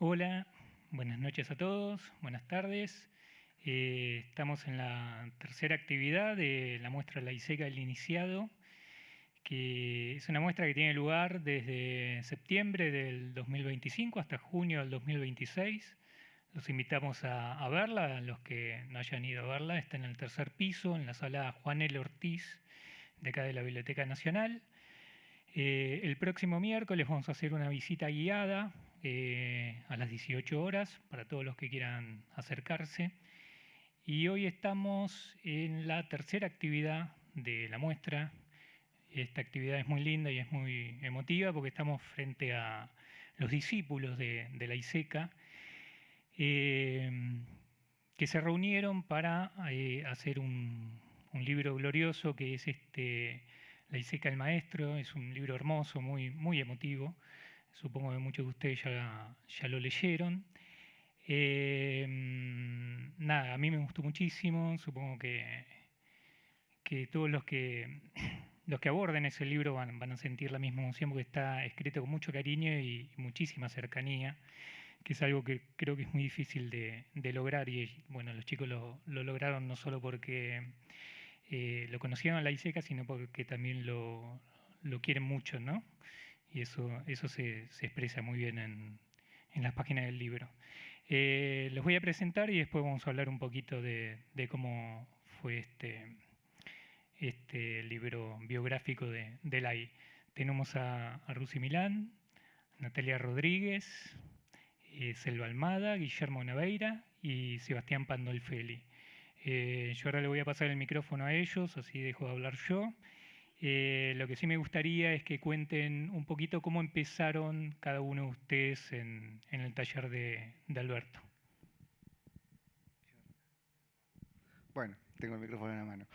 Hola, buenas noches a todos, buenas tardes. Estamos en la tercera actividad de la muestra La Iseca del Iniciado, que es una muestra que tiene lugar desde septiembre del 2025 hasta junio del 2026. Los invitamos a verla, a los que no hayan ido a verla, está en el tercer piso, en la sala Juan L. Ortiz, de acá de la Biblioteca Nacional. El próximo miércoles vamos a hacer una visita guiada a las 18 horas para todos los que quieran acercarse. Y hoy estamos en la tercera actividad de la muestra. Esta actividad es muy linda y es muy emotiva porque estamos frente a los discípulos de la ISECA eh, que se reunieron para hacer un libro glorioso que es La Iseca el Maestro. Es un libro hermoso, muy, muy emotivo. Supongo que muchos de ustedes ya lo leyeron. Nada, a mí me gustó muchísimo. Supongo que todos los que aborden ese libro van a sentir la misma emoción porque está escrito con mucho cariño y muchísima cercanía, que es algo que creo que es muy difícil de lograr. Y bueno, los chicos lo lograron no solo porque lo conocieron a la ISECA, sino porque también lo quieren mucho, ¿no? Y eso se expresa muy bien en las páginas del libro. Los voy a presentar y después vamos a hablar un poquito de cómo fue este libro biográfico de Lai. Tenemos a Rusy Milán, Natalia Rodríguez, Selva Almada, Guillermo Naveira y Sebastián Pandolfelli. Yo ahora le voy a pasar el micrófono a ellos, así dejo de hablar yo. Lo que sí me gustaría es que cuenten un poquito cómo empezaron cada uno de ustedes en el taller de Alberto. Bueno, tengo el micrófono en la mano.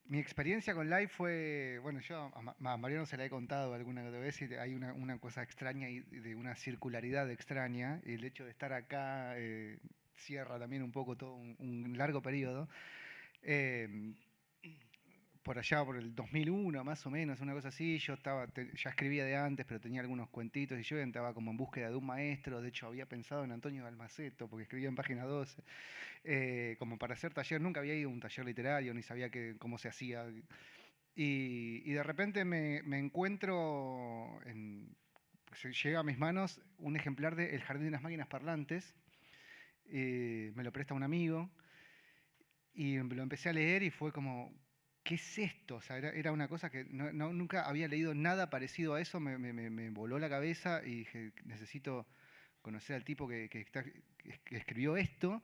Mi experiencia con Live fue, bueno, yo a Mariano se la he contado alguna vez y hay una cosa extraña y de una circularidad extraña. Y el hecho de estar acá cierra también un poco todo un largo periodo. Eh, por allá, por el 2001 más o menos, una cosa así, yo ya escribía de antes, pero tenía algunos cuentitos y yo estaba como en búsqueda de un maestro. De hecho, había pensado en Antonio Balmaceto, porque escribía en Página 12 como para hacer taller. Nunca había ido a un taller literario, ni sabía cómo se hacía. Y de repente me encuentro, llega a mis manos un ejemplar de El Jardín de las Máquinas Parlantes. Me lo presta un amigo y lo empecé a leer y fue como, ¿qué es esto? O sea, era una cosa que nunca había leído nada parecido a eso. Me voló la cabeza y dije, necesito conocer al tipo que escribió esto.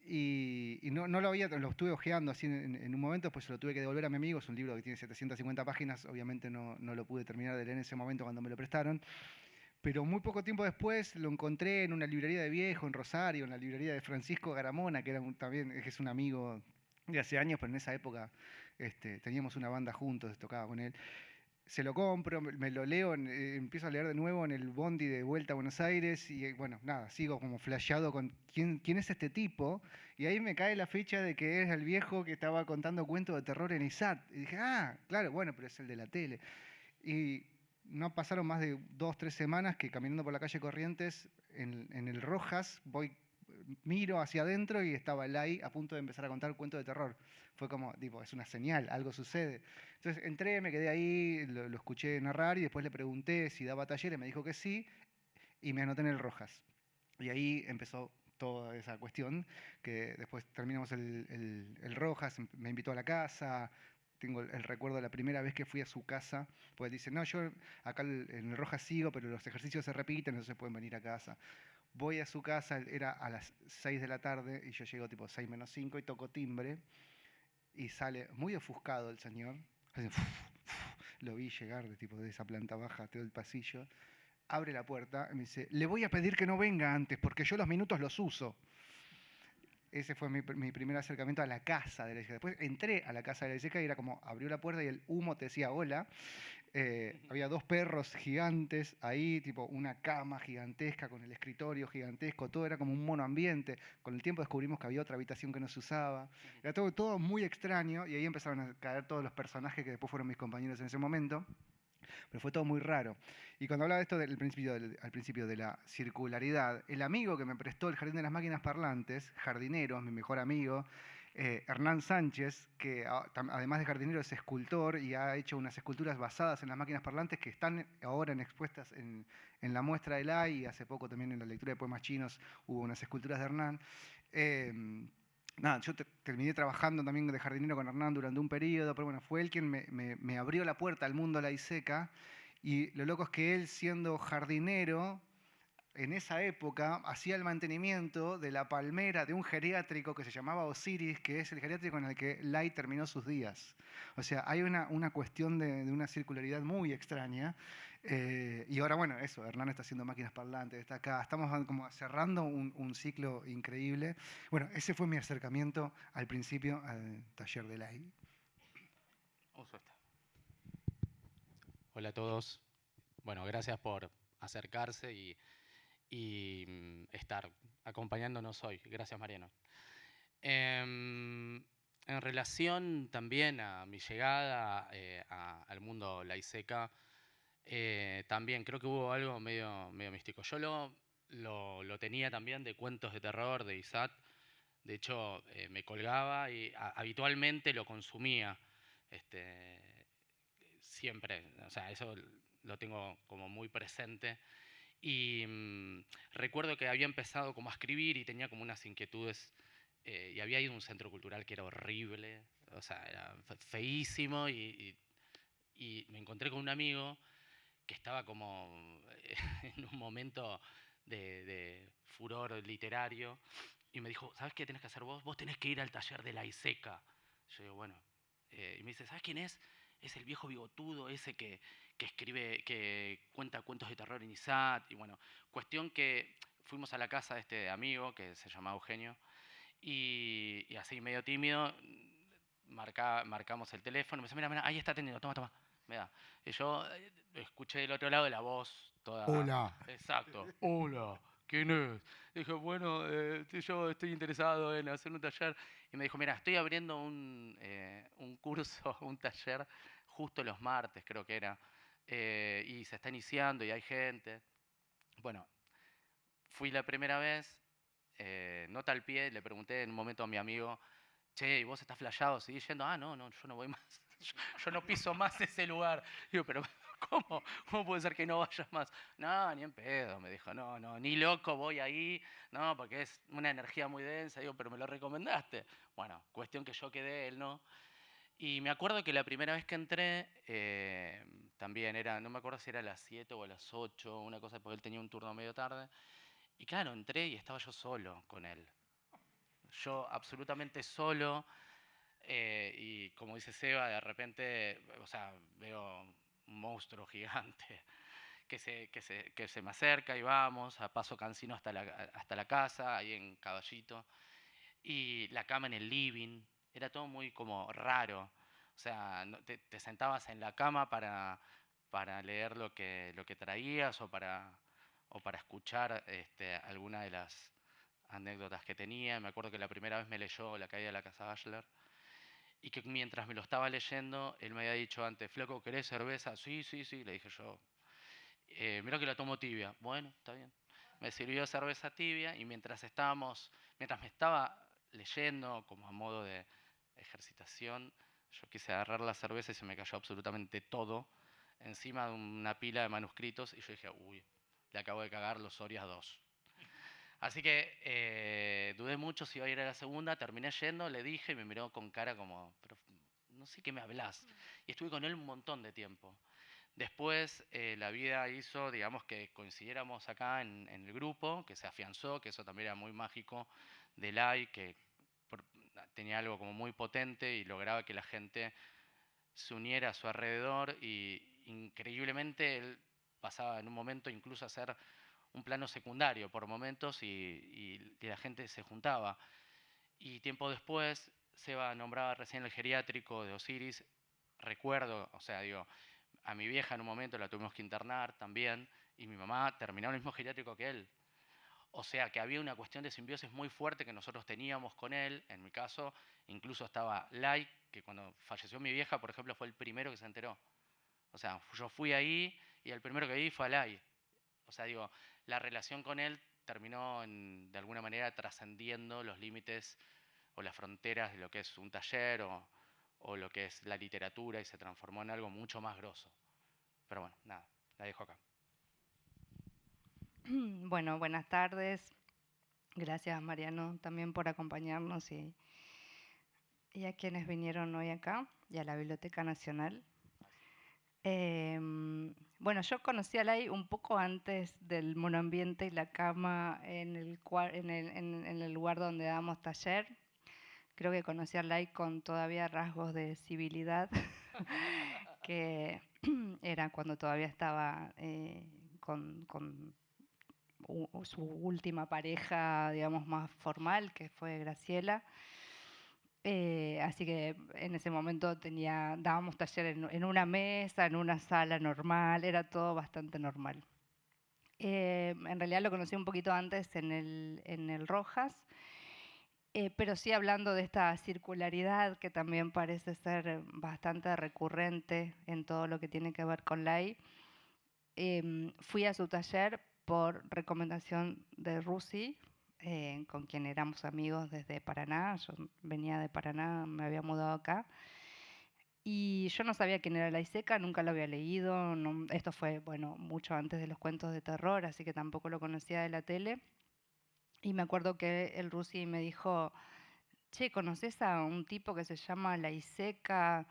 Y no lo estuve hojeando así en un momento, pues se lo tuve que devolver a mi amigo. Es un libro que tiene 750 páginas, obviamente no lo pude terminar de leer en ese momento cuando me lo prestaron. Pero muy poco tiempo después lo encontré en una librería de viejo en Rosario, en la librería de Francisco Garamona, que también es un amigo de hace años, pero en esa época teníamos una banda juntos, tocaba con él. Se lo compro, me lo leo, empiezo a leer de nuevo en el bondi de vuelta a Buenos Aires y bueno, nada, sigo como flasheado con quién es este tipo. Y ahí me cae la ficha de que es el viejo que estaba contando cuentos de terror en ISAT. Y dije, ah, claro, bueno, pero es el de la tele. Y no pasaron más de 2, 3 semanas que caminando por la calle Corrientes, en el Rojas, miro hacia adentro y estaba Lai a punto de empezar a contar cuentos de terror. Fue como, tipo, es una señal, algo sucede. Entonces entré, me quedé ahí, lo escuché narrar y después le pregunté si daba talleres, me dijo que sí, y me anoté en el Rojas. Y ahí empezó toda esa cuestión, que después terminamos el Rojas, me invitó a la casa. Tengo el recuerdo de la primera vez que fui a su casa, pues dice, no, yo acá en el Rojas sigo, pero los ejercicios se repiten, entonces pueden venir a casa. Voy a su casa, era a las 6 de la tarde y yo llego tipo 6 menos 5 y toco timbre y sale muy ofuscado el señor. Así, lo vi llegar de esa planta baja, todo el pasillo. Abre la puerta y me dice, le voy a pedir que no venga antes porque yo los minutos los uso. Ese fue mi primer acercamiento a la casa de la ISECA. Después entré a la casa de la ISECA y era como, abrió la puerta y el humo te decía hola. Había 2 perros gigantes ahí, tipo una cama gigantesca con el escritorio gigantesco, todo era como un monoambiente. Con el tiempo descubrimos que había otra habitación que no se usaba. Era todo muy extraño y ahí empezaron a caer todos los personajes que después fueron mis compañeros en ese momento. pero fue todo muy raro. Y cuando hablaba de esto al principio de la circularidad, el amigo que me prestó el Jardín de las Máquinas Parlantes, jardinero, mi mejor amigo, Hernán Sánchez, que además de jardinero es escultor y ha hecho unas esculturas basadas en las máquinas parlantes que están ahora expuestas en la muestra del AI, y hace poco también en la lectura de poemas chinos hubo unas esculturas de Hernán. Nada, yo terminé trabajando también de jardinero con Hernán durante un periodo, pero bueno, fue él quien me abrió la puerta al mundo de la ISECA, y lo loco es que él, siendo jardinero, en esa época hacía el mantenimiento de la palmera de un geriátrico que se llamaba Osiris, que es el geriátrico en el que Lai terminó sus días. O sea, hay una cuestión de una circularidad muy extraña. Y ahora, bueno, eso, Hernán está haciendo máquinas parlantes, está acá, estamos como cerrando un ciclo increíble. Bueno, ese fue mi acercamiento al principio al taller de Lai. Uso esta. Hola a todos. Bueno, gracias por acercarse y estar acompañándonos hoy. Gracias, Mariano. En relación también a mi llegada al mundo laiseca, también creo que hubo algo medio místico. Yo lo tenía también de cuentos de terror de Isaac. De hecho, me colgaba y habitualmente lo consumía. Siempre, o sea, eso lo tengo como muy presente. Y recuerdo que había empezado como a escribir y tenía como unas inquietudes y había ido a un centro cultural que era horrible, o sea, era feísimo y me encontré con un amigo que estaba como en un momento de furor literario y me dijo, ¿sabes qué tenés que hacer vos? Vos tenés que ir al taller de la ISECA. Yo digo, bueno, y me dice, ¿sabes quién es? Es el viejo bigotudo ese que escribe, que cuenta cuentos de terror en ISAT. Y bueno, cuestión que fuimos a la casa de este amigo que se llamaba Eugenio y así medio tímido marcamos el teléfono. Me dice, mira, ahí está atendiendo, toma, toma. Me da. Y yo escuché del otro lado la voz toda... Hola. Exacto. Hola, ¿quién es? Dije, bueno, yo estoy interesado en hacer un taller. Y me dijo, mira, estoy abriendo un curso, un taller, justo los martes, creo que era. Y se está iniciando y hay gente. Bueno, fui la primera vez, nota al pie, le pregunté en un momento a mi amigo, che, ¿y vos estás flasheado? ¿Seguís yendo? Ah, no, yo no voy más. Yo no piso más ese lugar. Digo, pero ¿cómo? ¿Cómo puede ser que no vayas más? No, ni en pedo, me dijo. No, ni loco voy ahí. No, porque es una energía muy densa. Digo, pero me lo recomendaste. Bueno, cuestión que yo quedé, él no. Y me acuerdo que la primera vez que entré, también era, no me acuerdo si era a las 7 o a las 8, una cosa, porque él tenía un turno medio tarde. Y claro, entré y estaba yo solo con él. Yo absolutamente solo. Y como dice Seba, de repente, o sea, veo un monstruo gigante que se me acerca y vamos, a paso cansino hasta la casa, ahí en Caballito. Y la cama en el living, era todo muy como raro. O sea, te sentabas en la cama para leer lo que traías o para escuchar alguna de las anécdotas que tenía. Me acuerdo que la primera vez me leyó La caída de la casa Ashler y que mientras me lo estaba leyendo, él me había dicho antes, flaco, ¿querés cerveza? Sí, le dije yo. Mira que la tomo tibia. Bueno, está bien. Me sirvió cerveza tibia y mientras me estaba leyendo como a modo de ejercitación, yo quise agarrar la cerveza y se me cayó absolutamente todo encima de una pila de manuscritos y yo dije, uy, le acabo de cagar los Orias 2. Así que dudé mucho si iba a ir a la segunda, terminé yendo, le dije y me miró con cara como, pero no sé qué me hablas. Y estuve con él un montón de tiempo. Después la vida hizo, digamos, que coincidiéramos acá en el grupo, que se afianzó, que eso también era muy mágico, de Lai, que tenía algo como muy potente y lograba que la gente se uniera a su alrededor y increíblemente él pasaba en un momento incluso a ser un plano secundario por momentos y la gente se juntaba. Y tiempo después, Seba nombraba recién el geriátrico de Osiris. Recuerdo, o sea, digo, a mi vieja en un momento la tuvimos que internar también y mi mamá terminó en el mismo geriátrico que él. O sea, que había una cuestión de simbiosis muy fuerte que nosotros teníamos con él. En mi caso, incluso estaba Lai, que cuando falleció mi vieja, por ejemplo, fue el primero que se enteró. O sea, yo fui ahí y el primero que vi fue a Lai. O sea, digo, la relación con él terminó de alguna manera trascendiendo los límites o las fronteras de lo que es un taller o lo que es la literatura y se transformó en algo mucho más grosso. Pero bueno, nada, la dejo acá. Bueno, buenas tardes. Gracias, Mariano, también por acompañarnos y a quienes vinieron hoy acá y a la Biblioteca Nacional. Bueno, yo conocí a Lai un poco antes del monoambiente y la cama en el lugar donde damos taller. Creo que conocí a Lai con todavía rasgos de civilidad, que era cuando todavía estaba con su última pareja, digamos, más formal, que fue Graciela. Así que en ese momento dábamos taller en una mesa, en una sala normal, era todo bastante normal. En realidad lo conocí un poquito antes en el Rojas, pero sí hablando de esta circularidad que también parece ser bastante recurrente en todo lo que tiene que ver con Lai. Fui a su taller por recomendación de Rusi, con quien éramos amigos desde Paraná. Yo venía de Paraná, me había mudado acá. Y yo no sabía quién era Lai Seca, nunca lo había leído. Esto fue, bueno, mucho antes de los cuentos de terror, así que tampoco lo conocía de la tele. Y me acuerdo que el Rusi me dijo, che, ¿conoces a un tipo que se llama Lai Seca?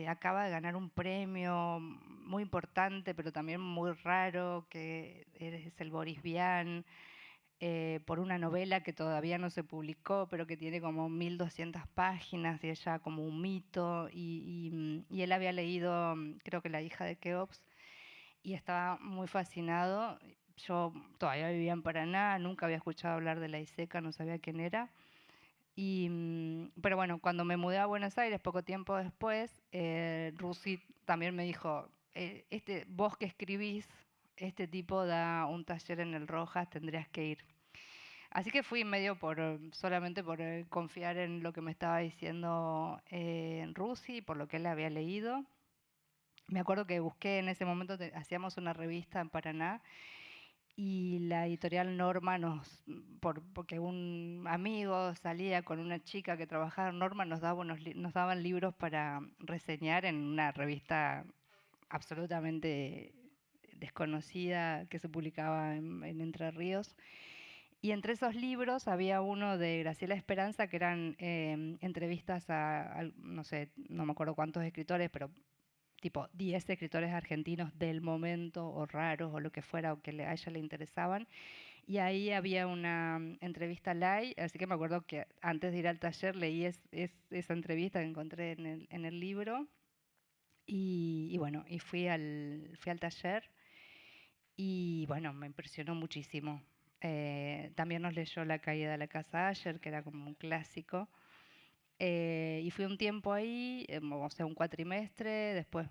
Acaba de ganar un premio muy importante, pero también muy raro, que es el Boris Vian, por una novela que todavía no se publicó, pero que tiene como 1200 páginas y ella como un mito. Y él había leído, creo que La hija de Keops, y estaba muy fascinado. Yo todavía vivía en Paraná, nunca había escuchado hablar de Lai Seca, no sabía quién era. Pero bueno, cuando me mudé a Buenos Aires, poco tiempo después, Rusi también me dijo, vos que escribís, este tipo da un taller en el Rojas, tendrías que ir. Así que fui medio solamente por confiar en lo que me estaba diciendo Rusi, por lo que él había leído. Me acuerdo que busqué en ese momento, hacíamos una revista en Paraná, y la editorial Norma porque un amigo salía con una chica que trabajaba en Norma, nos daban libros para reseñar en una revista absolutamente desconocida que se publicaba en Entre Ríos. Y entre esos libros había uno de Graciela Esperanza, que eran entrevistas no sé, no me acuerdo cuántos escritores, pero tipo 10 escritores argentinos del momento, o raros, o lo que fuera, o que a ella le interesaban. Y ahí había una entrevista a Lai, así que me acuerdo que antes de ir al taller leí esa entrevista que encontré en el libro. Y bueno, y fui al taller y bueno, me impresionó muchísimo. También nos leyó La caída de la casa Asher, que era como un clásico. Y fui un tiempo ahí, o sea, un cuatrimestre. Después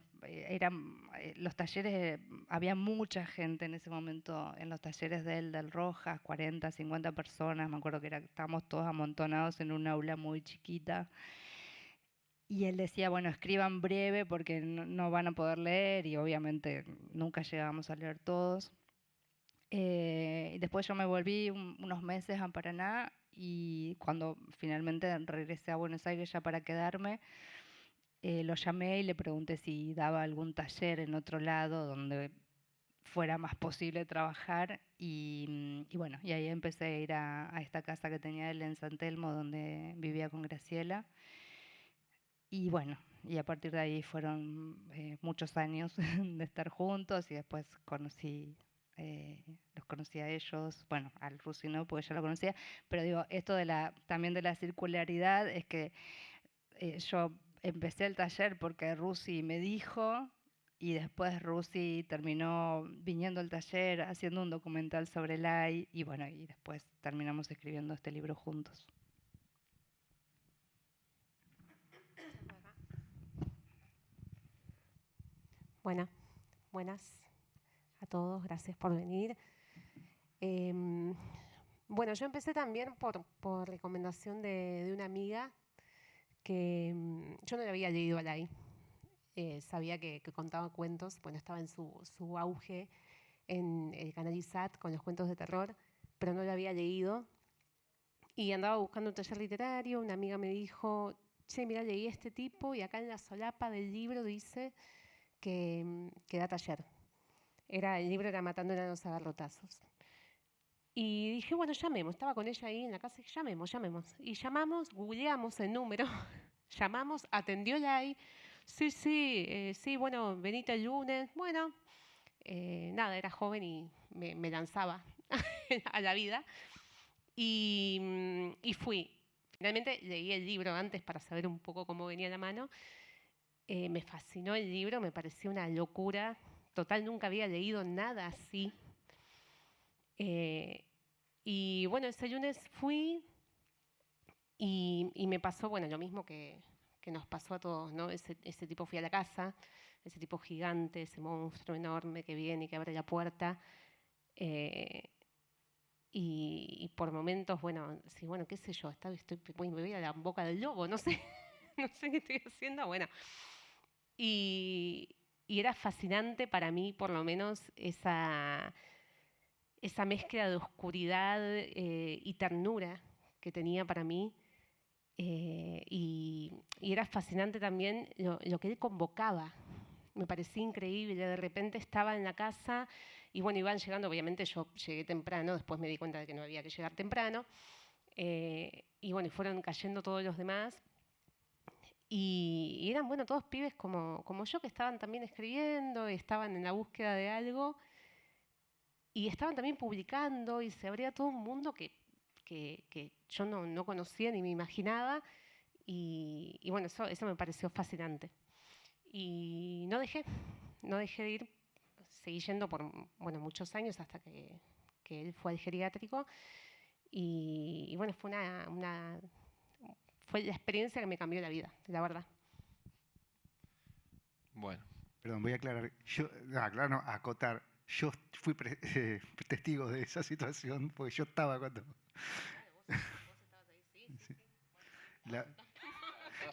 los talleres, había mucha gente en ese momento en los talleres de él, del Rojas, 40, 50 personas. Me acuerdo que estábamos todos amontonados en un aula muy chiquita. Y él decía, bueno, escriban breve porque no van a poder leer, y obviamente nunca llegábamos a leer todos. Y después yo me volví unos meses a Paraná, y cuando finalmente regresé a Buenos Aires ya para quedarme, lo llamé y le pregunté si daba algún taller en otro lado donde fuera más posible trabajar. Y bueno, y ahí empecé a ir a esta casa que tenía él en San Telmo, donde vivía con Graciela. Y bueno, y a partir de ahí fueron muchos años de estar juntos, y después los conocí a ellos, bueno, al Rusi no, porque ya lo conocía, pero digo, esto también de la circularidad es que yo empecé el taller porque Rusi me dijo, y después Rusi terminó viniendo al taller, haciendo un documental sobre Lai, y bueno, y después terminamos escribiendo este libro juntos. Buenas a todos, gracias por venir. Bueno, yo empecé también por recomendación de una amiga que yo no le había leído a Lai. sabía que contaba cuentos, bueno, estaba en su auge en el canal ISAT con los cuentos de terror, pero no lo había leído. Y andaba buscando un taller literario, una amiga me dijo, che, mira, leí este tipo y acá en la solapa del libro dice que da taller. El libro era Matando enanos a garrotazos. Y dije, bueno, llamemos. Estaba con ella ahí en la casa y llamemos. Y llamamos, googleamos el número, llamamos, atendió Lai. Sí, bueno, venite el lunes. Bueno, nada, era joven y me lanzaba a la vida. Y fui. Finalmente leí el libro antes para saber un poco cómo venía la mano. Me fascinó el libro, me pareció una locura. Total, nunca había leído nada así. Y bueno, ese lunes fui y me pasó, bueno, lo mismo que nos pasó a todos, ¿no? Ese tipo fui a la casa, ese tipo gigante, ese monstruo enorme que viene y que abre la puerta. Y por momentos, bueno, sí, bueno, qué sé yo, me voy a la boca del lobo, no sé, no sé qué estoy haciendo, bueno. Y era fascinante para mí, por lo menos, esa mezcla de oscuridad y ternura que tenía para mí. Y era fascinante también lo que él convocaba. Me parecía increíble. De repente estaba en la casa y bueno, iban llegando, obviamente yo llegué temprano, después me di cuenta de que no había que llegar temprano. Y bueno, fueron cayendo todos los demás. Y eran, bueno, todos pibes como yo que estaban también escribiendo, estaban en la búsqueda de algo y estaban también publicando y se abría todo un mundo que yo no conocía ni me imaginaba. Y bueno, eso me pareció fascinante. Y no dejé de ir, seguí yendo por bueno, muchos años hasta que él fue al geriátrico. Y bueno, fue fue la experiencia que me cambió la vida, la verdad. Bueno, Perdón, voy a aclarar. Acotar. Yo fui testigo de esa situación, porque yo estaba cuando... ¿Vos estabas ahí? Sí. La-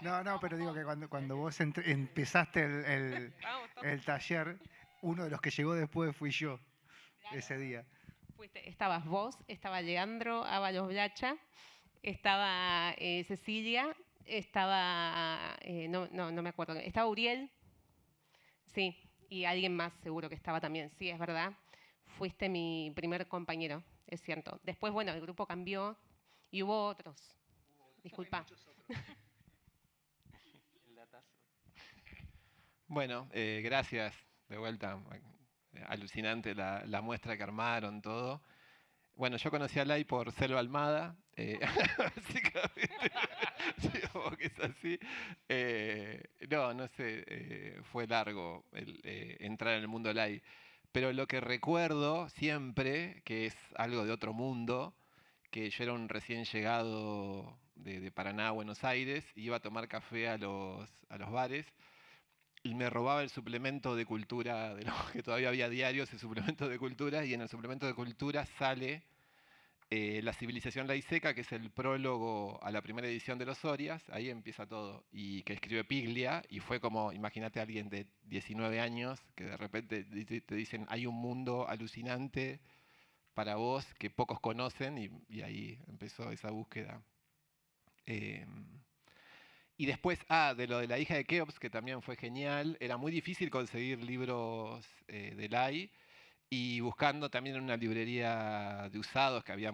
No, pero digo que cuando vos empezaste el taller, uno de los que llegó después fui yo ese día. Estabas vos, estaba Leandro Ábalos Blacha, estaba Cecilia, estaba, no me acuerdo, estaba Uriel, sí, y alguien más seguro que estaba también, sí, es verdad. Fuiste mi primer compañero, es cierto. Después, bueno, el grupo cambió y hubo otros. Disculpa. bueno, gracias de vuelta. Alucinante la muestra que armaron, todo. Bueno, yo conocí a Lai por Selva Almada, básicamente, sí, como que es así. No sé, fue largo entrar en el mundo Lai, pero lo que recuerdo siempre, que es algo de otro mundo, que yo era un recién llegado de Paraná a Buenos Aires, iba a tomar café a los bares, y me robaba el suplemento de cultura, de los que todavía había diarios, el suplemento de cultura, y en el suplemento de cultura sale La civilización laiseca, que es el prólogo a la primera edición de los Sorias, ahí empieza todo, y que escribe Piglia, y fue como, imagínate a alguien de 19 años, que de repente te dicen, hay un mundo alucinante para vos que pocos conocen, y ahí empezó esa búsqueda. Y después, de lo de la hija de Keops, que también fue genial, era muy difícil conseguir libros de Lai, y buscando también en una librería de usados, que habían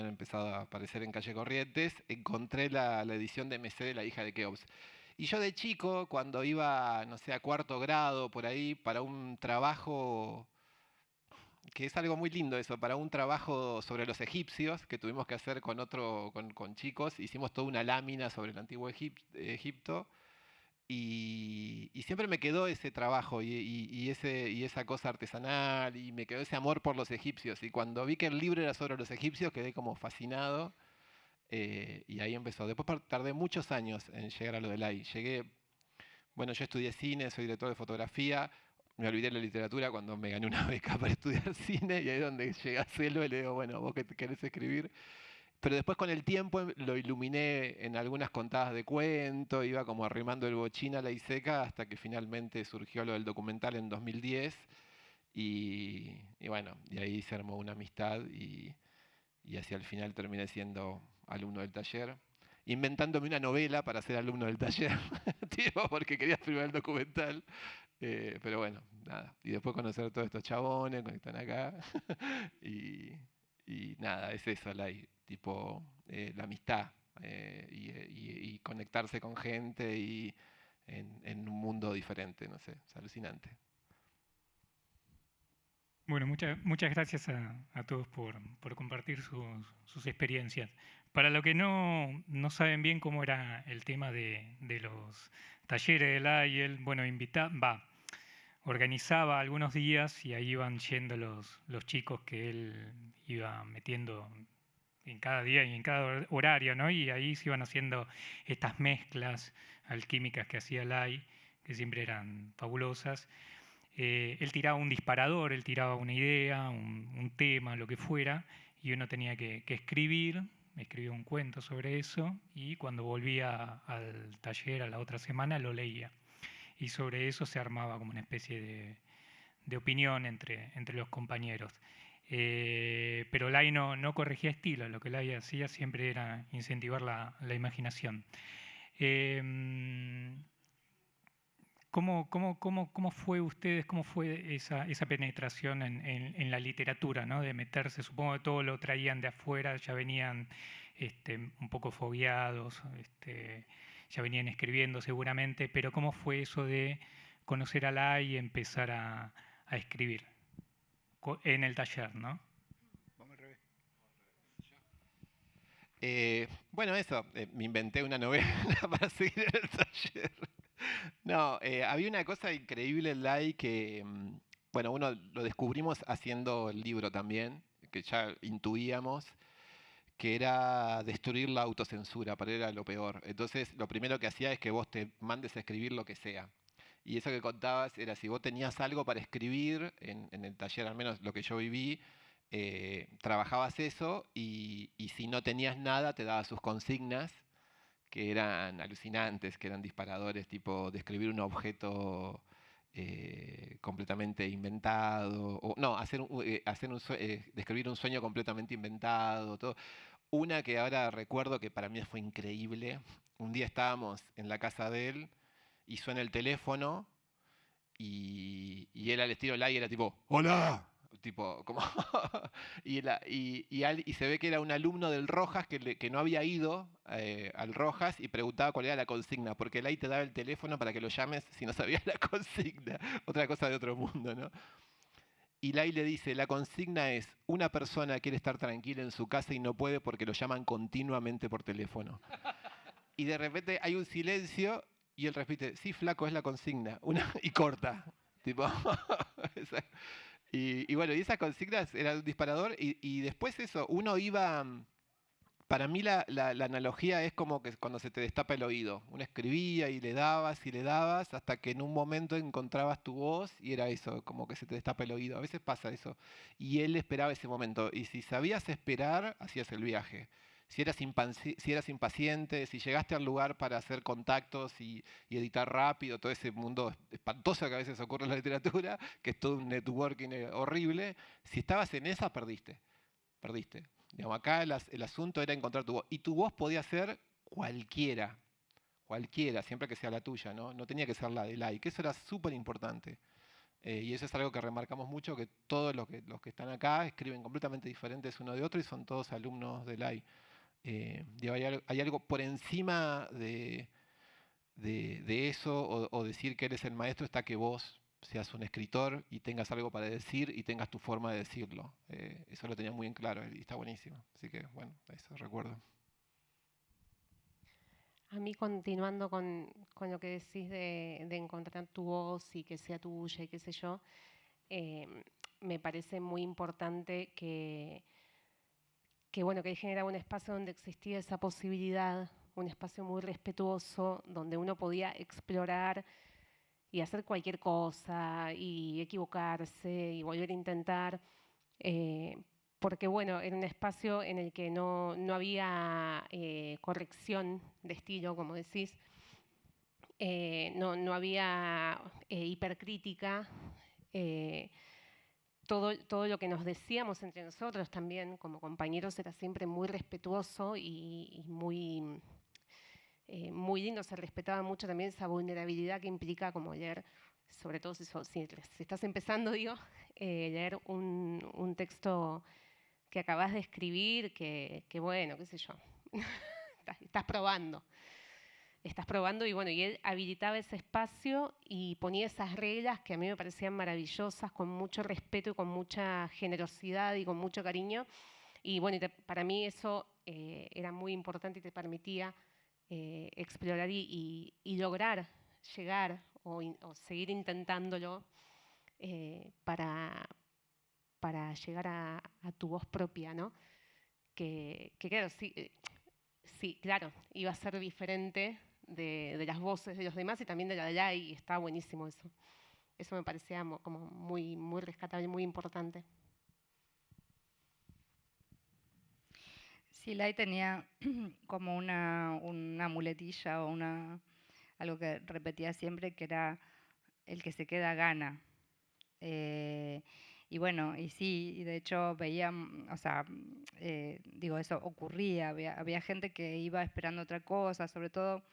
empezado a aparecer en Calle Corrientes, encontré la edición de MC de la hija de Keops. Y yo de chico, cuando iba, no sé, a cuarto grado, por ahí, para un trabajo, que es algo muy lindo eso, para un trabajo sobre los egipcios, que tuvimos que hacer con chicos, hicimos toda una lámina sobre el antiguo Egipto, y siempre me quedó ese trabajo y esa cosa artesanal, y me quedó ese amor por los egipcios. Y cuando vi que el libro era sobre los egipcios, quedé como fascinado, y ahí empezó. Después tardé muchos años en llegar a lo de Lai. Bueno, yo estudié cine, soy director de fotografía, me olvidé de la literatura cuando me gané una beca para estudiar cine, y ahí es donde llegué a Selva y le digo, bueno, vos que querés escribir. pero después con el tiempo lo iluminé en algunas contadas de cuento, iba como arrimando el bochín a la Iseca hasta que finalmente surgió lo del documental en 2010 y bueno, y ahí se armó una amistad y hacia el final terminé siendo alumno del taller, inventándome una novela para ser alumno del taller, tipo, porque quería firmar el documental. Pero bueno, nada. Y después conocer a todos estos chabones que están acá. y, y nada, es eso, tipo, la amistad y conectarse con gente y en un mundo diferente, no sé, es alucinante. Bueno, muchas gracias a todos por compartir sus experiencias. Para los que no saben bien cómo era el tema de los talleres del AIEL, bueno, organizaba algunos días y ahí iban yendo los chicos que él iba metiendo en cada día y en cada horario, ¿no? Y ahí se iban haciendo estas mezclas alquímicas que hacía Lai, que siempre eran fabulosas. Él tiraba un disparador, él tiraba una idea, un tema, lo que fuera, y uno tenía que escribir un cuento sobre eso, y cuando volvía al taller a la otra semana lo leía. Y sobre eso se armaba como una especie de opinión entre los compañeros. Pero Lai no corregía estilo, lo que Lai hacía siempre era incentivar la imaginación. ¿Cómo fue ustedes, cómo fue esa penetración en la literatura, ¿no? De meterse, supongo que todo lo traían de afuera, ya venían un poco fogueados, ya venían escribiendo seguramente, pero ¿cómo fue eso de conocer a Lai y empezar a escribir en el taller, ¿no? Vamos al revés. Bueno, eso, me inventé una novela para seguir en el taller. No, había una cosa increíble en Lai que, bueno, uno lo descubrimos haciendo el libro también, que ya intuíamos, que era destruir la autocensura, para él era lo peor. Entonces, lo primero que hacía es que vos te mandes a escribir lo que sea. Y eso que contabas era si vos tenías algo para escribir, en el taller al menos lo que yo viví, trabajabas eso y si no tenías nada te daba sus consignas que eran alucinantes, que eran disparadores, tipo describir un objeto completamente inventado, o no, describir un sueño completamente inventado, todo. Una que ahora recuerdo que para mí fue increíble, un día estábamos en la casa de él y suena el teléfono y él al estilo Lai era tipo, ¡Hola! Tipo, como y se ve que era un alumno del Rojas que no había ido al Rojas y preguntaba cuál era la consigna, porque Lai te daba el teléfono para que lo llames si no sabías la consigna. Otra cosa de otro mundo, ¿no? Y Lai le dice, la consigna es, una persona quiere estar tranquila en su casa y no puede porque lo llaman continuamente por teléfono. Y de repente hay un silencio y él repite, sí, flaco, es la consigna. Y corta. Tipo, y bueno, y esas consignas eran un disparador y después eso, uno iba, para mí la analogía es como que cuando se te destapa el oído, uno escribía y le dabas hasta que en un momento encontrabas tu voz y era eso, como que se te destapa el oído, a veces pasa eso, y él esperaba ese momento, y si sabías esperar, hacías el viaje. Si eras impaciente, si llegaste al lugar para hacer contactos y editar rápido, todo ese mundo espantoso que a veces ocurre en la literatura, que es todo un networking horrible, si estabas en esa, perdiste. Perdiste. Digamos, acá el asunto era encontrar tu voz. Y tu voz podía ser cualquiera, siempre que sea la tuya, ¿no? No tenía que ser la de Lai, que eso era súper importante. Y eso es algo que remarcamos mucho, que todos los que están acá escriben completamente diferentes uno de otro y son todos alumnos de Lai. Hay algo por encima de eso, o decir que eres el maestro, está que vos seas un escritor y tengas algo para decir y tengas tu forma de decirlo. Eso lo tenía muy en claro y está buenísimo. Así que, bueno, eso recuerdo. A mí, continuando con lo que decís de encontrar tu voz y que sea tuya y qué sé yo, me parece muy importante bueno, que él generaba un espacio donde existía esa posibilidad, un espacio muy respetuoso, donde uno podía explorar y hacer cualquier cosa y equivocarse y volver a intentar, porque bueno, era un espacio en el que no había corrección de estilo, como decís, no había hipercrítica. Todo lo que nos decíamos entre nosotros también como compañeros era siempre muy respetuoso y muy lindo. Se respetaba mucho también esa vulnerabilidad que implica como leer, sobre todo si estás empezando, digo, leer un texto que acabas de escribir, que bueno, qué sé yo, estás probando. Estás probando y bueno, y él habilitaba ese espacio y ponía esas reglas que a mí me parecían maravillosas, con mucho respeto y con mucha generosidad y con mucho cariño. Y bueno, para mí eso era muy importante y te permitía explorar y lograr llegar o seguir intentándolo para llegar a tu voz propia, ¿no? Que claro, sí, claro, iba a ser diferente de las voces de los demás y también de la de Lai, y está buenísimo eso. Eso me parecía como muy, muy rescatable, muy importante. Sí, Lai tenía como una muletilla o algo que repetía siempre, que era el que se queda gana. Y bueno, y sí, y de hecho veía, o sea, digo, eso ocurría, había gente que iba esperando otra cosa, sobre todo,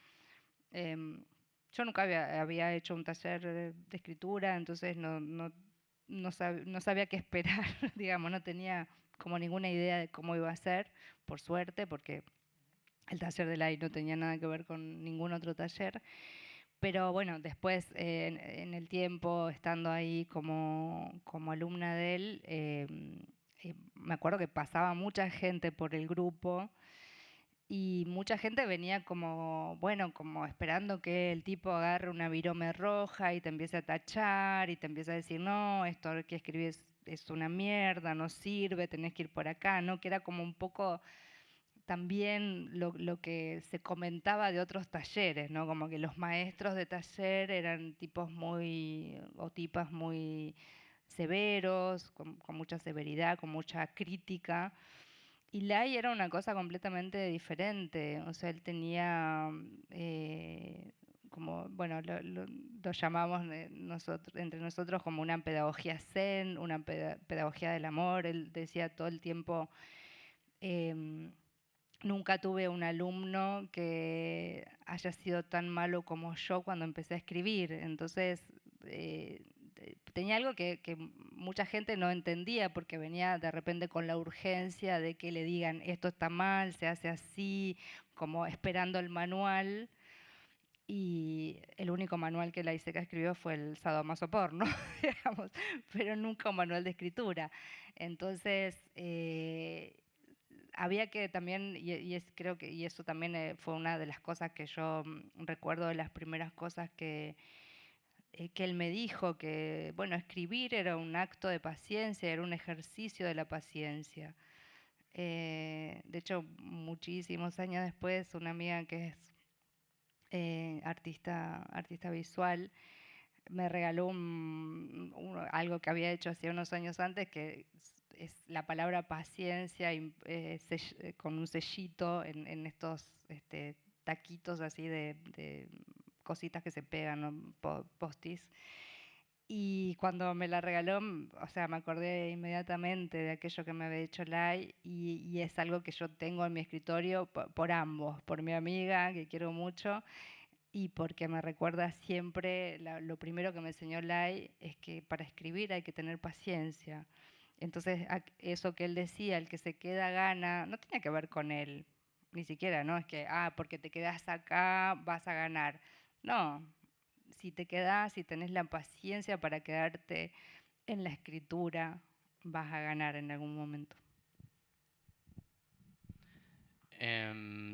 yo nunca había hecho un taller de escritura, entonces no sabía qué esperar, digamos, no tenía como ninguna idea de cómo iba a ser, por suerte, porque el taller de Lai no tenía nada que ver con ningún otro taller. Pero bueno, después en el tiempo, estando ahí como alumna de él, me acuerdo que pasaba mucha gente por el grupo y mucha gente venía como, bueno, como esperando que el tipo agarre una virome roja y te empiece a tachar y te empiece a decir, no, esto que escribís es una mierda, no sirve, tenés que ir por acá, ¿no? Que era como un poco también lo que se comentaba de otros talleres, ¿no? Como que los maestros de taller eran tipos o tipas muy severos, con mucha severidad, con mucha crítica. Y Lai era una cosa completamente diferente. O sea, él tenía como, bueno, lo llamamos entre nosotros como una pedagogía zen, una pedagogía del amor. Él decía todo el tiempo... Nunca tuve un alumno que haya sido tan malo como yo cuando empecé a escribir. Entonces, tenía algo que mucha gente no entendía porque venía de repente con la urgencia de que le digan esto está mal, se hace así, como esperando el manual. Y el único manual que la ISECA escribió fue el Sadomaso Porno, digamos, pero nunca un manual de escritura. Entonces, había que también, creo que y eso también fue una de las cosas que yo recuerdo, de las primeras cosas que él me dijo, que bueno, escribir era un acto de paciencia, era un ejercicio de la paciencia. De hecho, muchísimos años después, una amiga que es artista visual, me regaló algo que había hecho hacía unos años antes, que es la palabra paciencia con un sellito en estos taquitos así de cositas que se pegan, ¿no? Postis. Y cuando me la regaló, o sea, me acordé inmediatamente de aquello que me había dicho Lai, y es algo que yo tengo en mi escritorio por ambos, por mi amiga, que quiero mucho, y porque me recuerda siempre, lo primero que me enseñó Lai es que para escribir hay que tener paciencia. Entonces, eso que él decía, el que se queda gana, no tenía que ver con él, ni siquiera, ¿no? Es que, porque te quedas acá vas a ganar. No, si te quedas, si tenés la paciencia para quedarte en la escritura, vas a ganar en algún momento.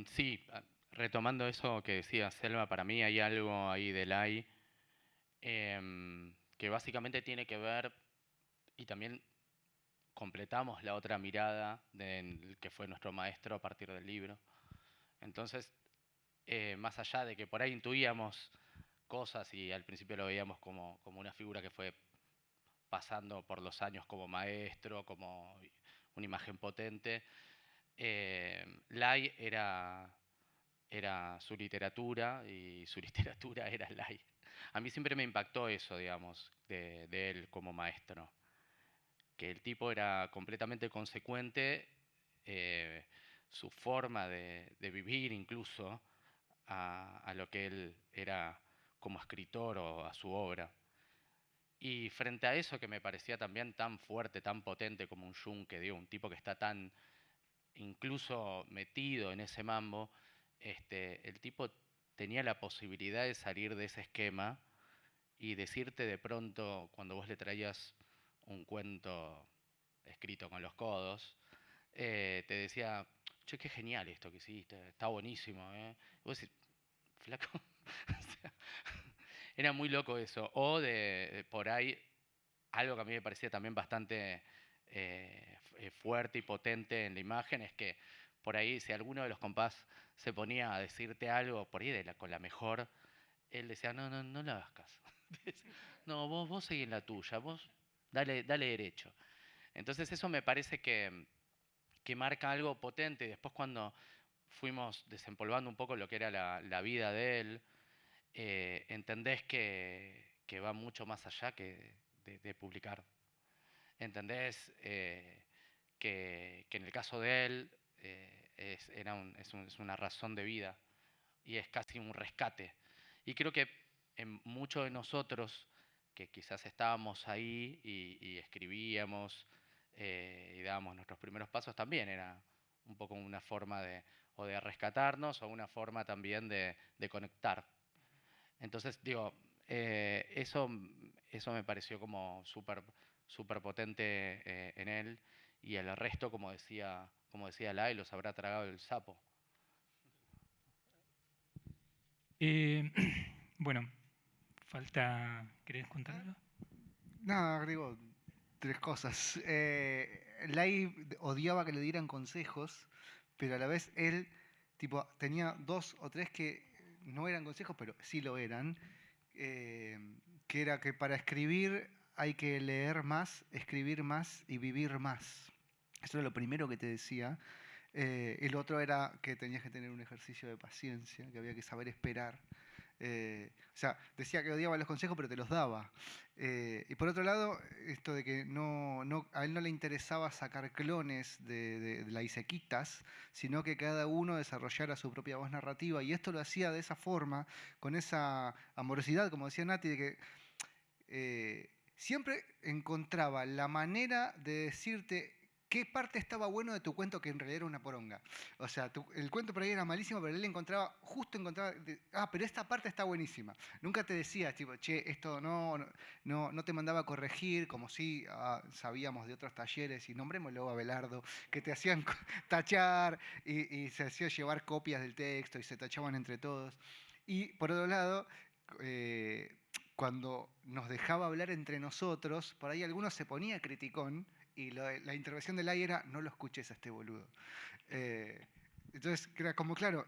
Sí, retomando eso que decía Selva, para mí hay algo ahí de Lai que básicamente tiene que ver, y también completamos la otra mirada del que fue nuestro maestro a partir del libro. Entonces, más allá de que por ahí intuíamos cosas y al principio lo veíamos como una figura que fue pasando por los años como maestro, como una imagen potente. Lai era su literatura y su literatura era Lai. A mí siempre me impactó eso, digamos, de él como maestro, que el tipo era completamente consecuente, su forma de vivir incluso, a lo que él era como escritor o a su obra. Y frente a eso que me parecía también tan fuerte, tan potente como un Jung, digo, un tipo que está tan incluso metido en ese mambo, el tipo tenía la posibilidad de salir de ese esquema y decirte de pronto, cuando vos le traías un cuento escrito con los codos, te decía, che, qué genial esto que hiciste, está buenísimo, ¿eh? Y vos decís, flaco, o sea, era muy loco eso. O por ahí, algo que a mí me parecía también bastante fuerte y potente en la imagen es que por ahí, si alguno de los compás se ponía a decirte algo, por ahí con la mejor, él decía, no le hagas caso. No, vos seguí en la tuya, vos dale derecho. Entonces eso me parece que marca algo potente. Y después cuando fuimos desempolvando un poco lo que era la vida de él, entendés que va mucho más allá que de publicar. Entendés que en el caso de él es una razón de vida y es casi un rescate. Y creo que en muchos de nosotros que quizás estábamos ahí y escribíamos y dábamos nuestros primeros pasos, también era un poco una forma o de rescatarnos o una forma también de conectar. Entonces, digo, eso me pareció como súper potente en él, y el resto, como decía Lai, los habrá tragado el sapo. Bueno, ¿querés contar algo? No, agrego 3 cosas. Lai odiaba que le dieran consejos, pero a la vez él tipo, tenía 2 o 3 que no eran consejos, pero sí lo eran. Que era que para escribir hay que leer más, escribir más y vivir más. Eso era lo primero que te decía. El otro era que tenías que tener un ejercicio de paciencia, que había que saber esperar. O sea, decía que odiaba los consejos, pero te los daba. Y por otro lado, esto de que a él no le interesaba sacar clones de la Isequitas, sino que cada uno desarrollara su propia voz narrativa. Y esto lo hacía de esa forma, con esa amorosidad, como decía Nati, de que siempre encontraba la manera de decirte qué parte estaba bueno de tu cuento que en realidad era una poronga. O sea, el cuento por ahí era malísimo, pero él encontraba, pero esta parte está buenísima. Nunca te decía, tipo, che, esto no te mandaba a corregir, como si sabíamos de otros talleres, y nombrémoslo a Abelardo, que te hacían tachar y se hacía llevar copias del texto y se tachaban entre todos. Y por otro lado, cuando nos dejaba hablar entre nosotros, por ahí alguno se ponía criticón, y la intervención de Lai era, no lo escuches a este boludo. Entonces, era como, claro,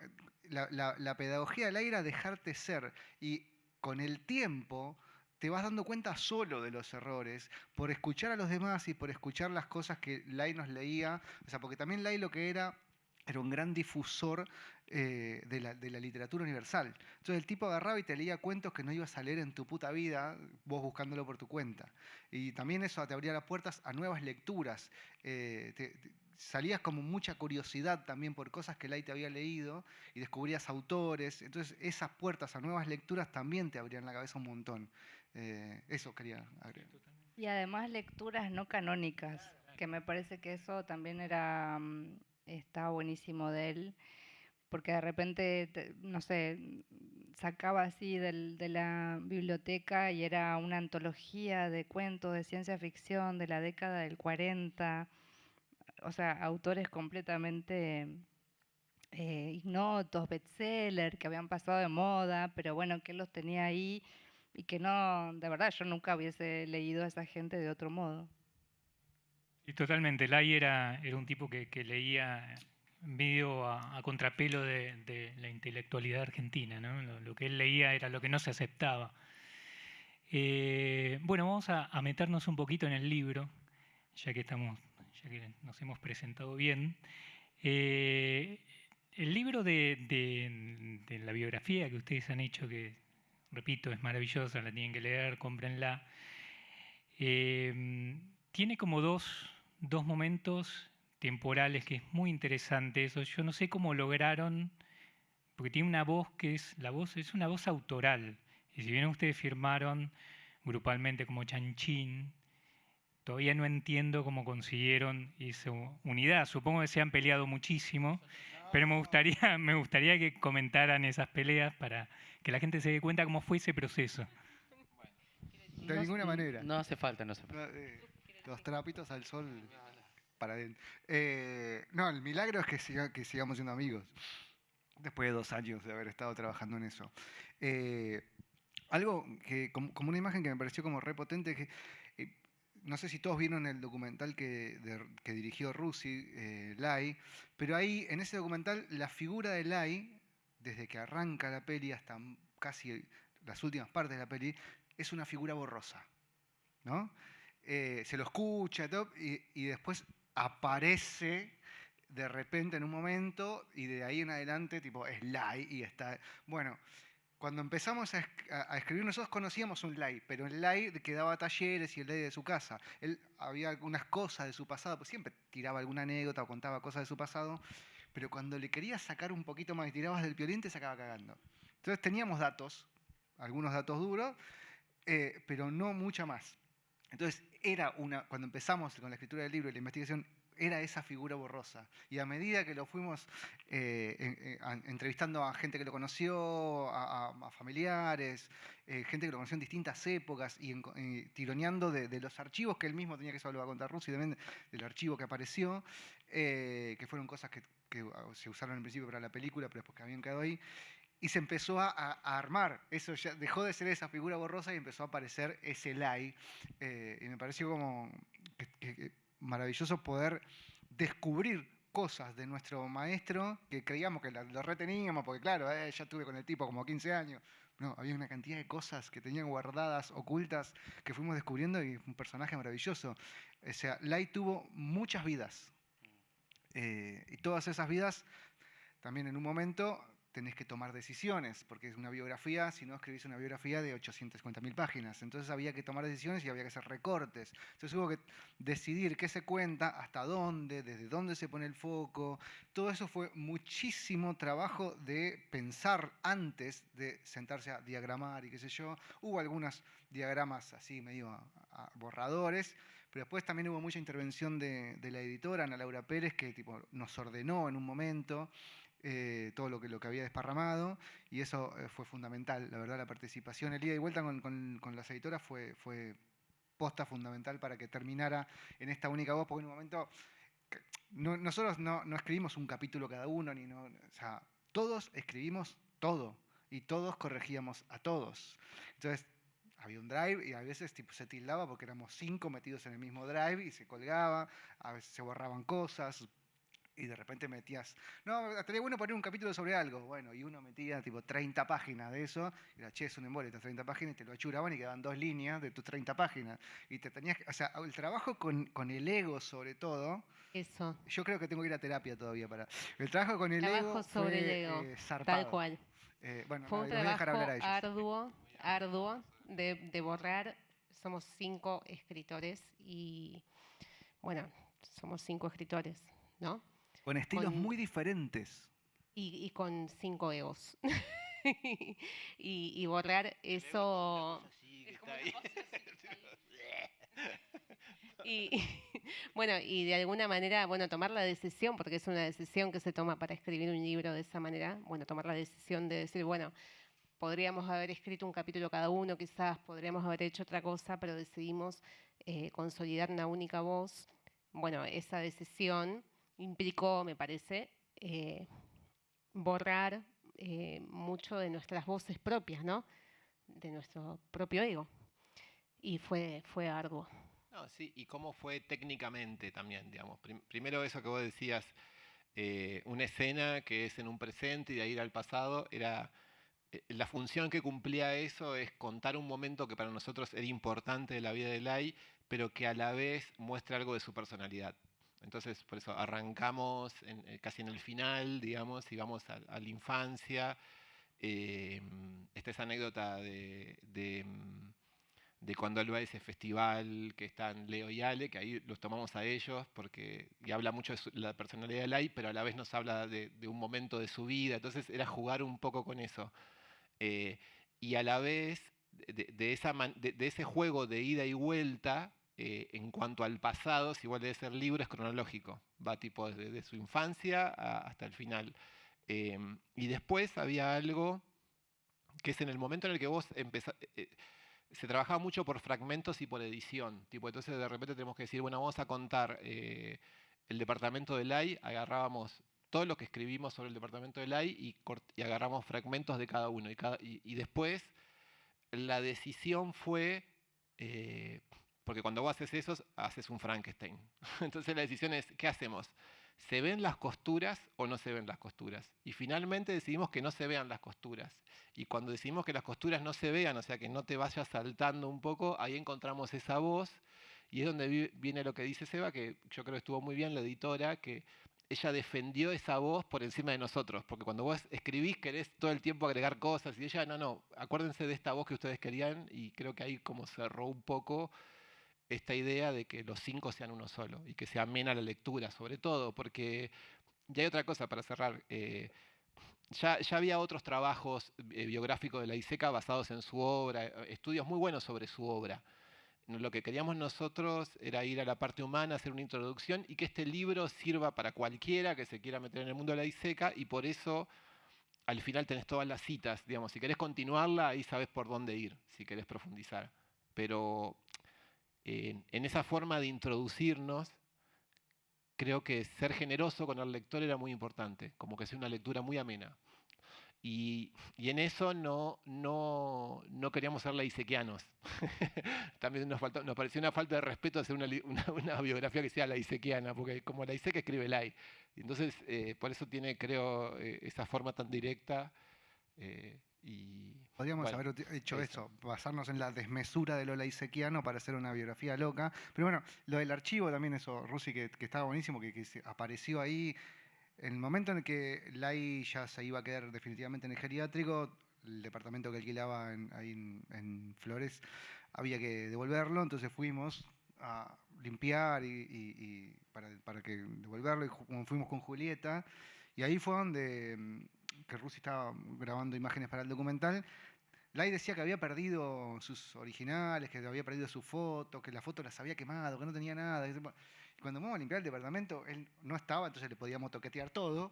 la pedagogía de Lai era dejarte ser, y con el tiempo te vas dando cuenta solo de los errores, por escuchar a los demás y por escuchar las cosas que Lai nos leía, o sea, porque también Lai lo que era un gran difusor de la literatura universal. Entonces el tipo agarraba y te leía cuentos que no ibas a leer en tu puta vida, vos buscándolo por tu cuenta. Y también eso te abría las puertas a nuevas lecturas. Salías como mucha curiosidad también por cosas que Lai te había leído y descubrías autores. Entonces esas puertas a nuevas lecturas también te abrían la cabeza un montón. Eso quería agregar. Y además lecturas no canónicas, que me parece que eso también estaba buenísimo de él, porque de repente, no sé, sacaba así de la biblioteca y era una antología de cuentos de ciencia ficción de la década del 40, o sea, autores completamente ignotos, bestseller, que habían pasado de moda, pero bueno, que él los tenía ahí y que no, de verdad, yo nunca hubiese leído a esa gente de otro modo. Y totalmente, Lai era un tipo que leía medio a contrapelo de la intelectualidad argentina, ¿no? Lo que él leía era lo que no se aceptaba. Bueno, vamos a meternos un poquito en el libro, ya que estamos ya que nos hemos presentado bien. El libro de la biografía que ustedes han hecho, que repito, es maravillosa, la tienen que leer, cómprenla. Tiene como dos momentos temporales que es muy interesante eso. Yo no sé cómo lograron, porque tiene una voz que es una voz autoral. Y si bien ustedes firmaron grupalmente como Chanchín, todavía no entiendo cómo consiguieron esa unidad. Supongo que se han peleado muchísimo, pero me gustaría que comentaran esas peleas para que la gente se dé cuenta cómo fue ese proceso. De ninguna manera. No hace falta, no hace falta. Los trapitos al sol para adentro. No, el milagro es que sigamos siendo amigos. Después de 2 años de haber estado trabajando en eso. Algo que, como una imagen que me pareció como repotente, que no sé si todos vieron el documental que dirigió Rusi, Lai, pero ahí, en ese documental, la figura de Lai, desde que arranca la peli hasta casi las últimas partes de la peli, es una figura borrosa, ¿no? Se lo escucha y después aparece de repente en un momento y de ahí en adelante tipo es Lai y está... Bueno, cuando empezamos a escribir nosotros conocíamos un Lai, pero el Lai que daba talleres y el Lai de su casa. Él había algunas cosas de su pasado, pues siempre tiraba alguna anécdota o contaba cosas de su pasado, pero cuando le querías sacar un poquito más y tirabas del piolín te sacaba cagando. Entonces teníamos datos, algunos datos duros, pero no mucha más. Entonces, cuando empezamos con la escritura del libro y la investigación, era esa figura borrosa. Y a medida que lo fuimos entrevistando a gente que lo conoció, a familiares, gente que lo conoció en distintas épocas, y tironeando de los archivos que él mismo tenía, que eso lo va a contar Rusi también, del archivo que apareció, que fueron cosas que se usaron en principio para la película, pero después que habían quedado ahí. Y se empezó a armar, eso ya dejó de ser esa figura borrosa y empezó a aparecer ese Lai. Y me pareció como que maravilloso poder descubrir cosas de nuestro maestro que creíamos que lo reteníamos, porque claro, ya estuve con el tipo como 15 años. No, había una cantidad de cosas que tenían guardadas, ocultas, que fuimos descubriendo y un personaje maravilloso. O sea, Lai tuvo muchas vidas. Y todas esas vidas, también en un momento tenés que tomar decisiones, porque es una biografía, si no escribís una biografía de 850.000 páginas. Entonces había que tomar decisiones y había que hacer recortes. Entonces hubo que decidir qué se cuenta, hasta dónde, desde dónde se pone el foco. Todo eso fue muchísimo trabajo de pensar antes de sentarse a diagramar y qué sé yo. Hubo algunos diagramas así medio borradores, pero después también hubo mucha intervención de la editora, Ana Laura Pérez, que tipo, nos ordenó en un momento todo lo que había desparramado, y eso fue fundamental, la verdad, la participación, el ida y vuelta con las editoras fue posta fundamental para que terminara en esta única voz, porque en un momento nosotros no escribimos un capítulo cada uno, o sea, todos escribimos todo, y todos corregíamos a todos. Entonces, había un drive y a veces tipo, se tildaba porque éramos 5 metidos en el mismo drive y se colgaba, a veces se borraban cosas, y de repente metías, no, estaría bueno poner un capítulo sobre algo. Bueno, y uno metía tipo 30 páginas de eso, y era, che, es un embole, estas 30 páginas, y te lo achuraban y quedaban 2 líneas de tus 30 páginas. Y te tenías, o sea, el trabajo con el ego sobre todo. Eso. Yo creo que tengo que ir a terapia todavía para... El trabajo con el Trabajo ego sobre fue, el ego, zarpado. tal cual. Bueno, Fue un los voy a dejar hablar a trabajo ellos. arduo de borrar. Somos 5 escritores y, bueno, somos 5 escritores, ¿no? Con estilos muy diferentes. Y con 5 egos. y borrar eso... Y bueno, y de alguna manera, bueno, tomar la decisión, porque es una decisión que se toma para escribir un libro de esa manera, bueno, tomar la decisión de decir, bueno, podríamos haber escrito un capítulo cada uno, quizás podríamos haber hecho otra cosa, pero decidimos consolidar una única voz. Bueno, esa decisión implicó, me parece, borrar mucho de nuestras voces propias, ¿no? De nuestro propio ego. Y fue arduo. No, sí, y cómo fue técnicamente también, digamos. Primero eso que vos decías, una escena que es en un presente y de ahí ir al pasado, era la función que cumplía eso es contar un momento que para nosotros era importante de la vida de Lai, pero que a la vez muestra algo de su personalidad. Entonces, por eso arrancamos casi en el final, digamos, y vamos a la infancia. Esta es anécdota de cuando él va a ese festival que están Leo y Ale, que ahí los tomamos a ellos, y habla mucho de la personalidad de Lai, pero a la vez nos habla de un momento de su vida. Entonces era jugar un poco con eso. Y a la vez, de ese juego de ida y vuelta, en cuanto al pasado, si igual debe ser libro, es cronológico. Va tipo desde su infancia hasta el final. Y después había algo que es en el momento en el que vos empezás... se trabajaba mucho por fragmentos y por edición. Tipo, entonces de repente tenemos que decir, bueno, vamos a contar el departamento de Lai, agarrábamos todo lo que escribimos sobre el departamento de Lai y agarramos fragmentos de cada uno. Y después la decisión fue, porque cuando vos haces eso, haces un Frankenstein. Entonces la decisión es, ¿qué hacemos? ¿Se ven las costuras o no se ven las costuras? Y finalmente decidimos que no se vean las costuras. Y cuando decidimos que las costuras no se vean, o sea, que no te vayas saltando un poco, ahí encontramos esa voz. Y es donde viene lo que dice Seba, que yo creo que estuvo muy bien la editora, que ella defendió esa voz por encima de nosotros. Porque cuando vos escribís querés todo el tiempo agregar cosas. Y ella, no, acuérdense de esta voz que ustedes querían. Y creo que ahí como cerró un poco esta idea de que los 5 sean uno solo y que sea amena la lectura, sobre todo, porque ya hay otra cosa para cerrar. Ya había otros trabajos biográficos de la ISECA basados en su obra, estudios muy buenos sobre su obra. Lo que queríamos nosotros era ir a la parte humana, hacer una introducción y que este libro sirva para cualquiera que se quiera meter en el mundo de la ISECA, y por eso al final tenés todas las citas. Digamos, si querés continuarla, ahí sabes por dónde ir, si querés profundizar. Pero en esa forma de introducirnos, creo que ser generoso con el lector era muy importante, como que sea una lectura muy amena. Y en eso no queríamos ser laisequianos. También nos pareció una falta de respeto hacer una biografía que sea laisequiana, porque como laiseca escribe lai. Entonces, por eso tiene, creo, esa forma tan directa. Podríamos Bueno, haber hecho eso, basarnos en la desmesura de lo laisequiano para hacer una biografía loca. Pero bueno, lo del archivo también, eso, Rusi, que estaba buenísimo, que apareció ahí. En el momento en el que Lai ya se iba a quedar definitivamente en el geriátrico, el departamento que alquilaba ahí en Flores, había que devolverlo, entonces fuimos a limpiar y para que devolverlo, y fuimos con Julieta, y ahí fue donde que Rusi estaba grabando imágenes para el documental. Lai decía que había perdido sus originales, que había perdido su foto, que la foto las había quemado, que no tenía nada. Cuando fuimos a limpiar el departamento, él no estaba, entonces le podíamos toquetear todo.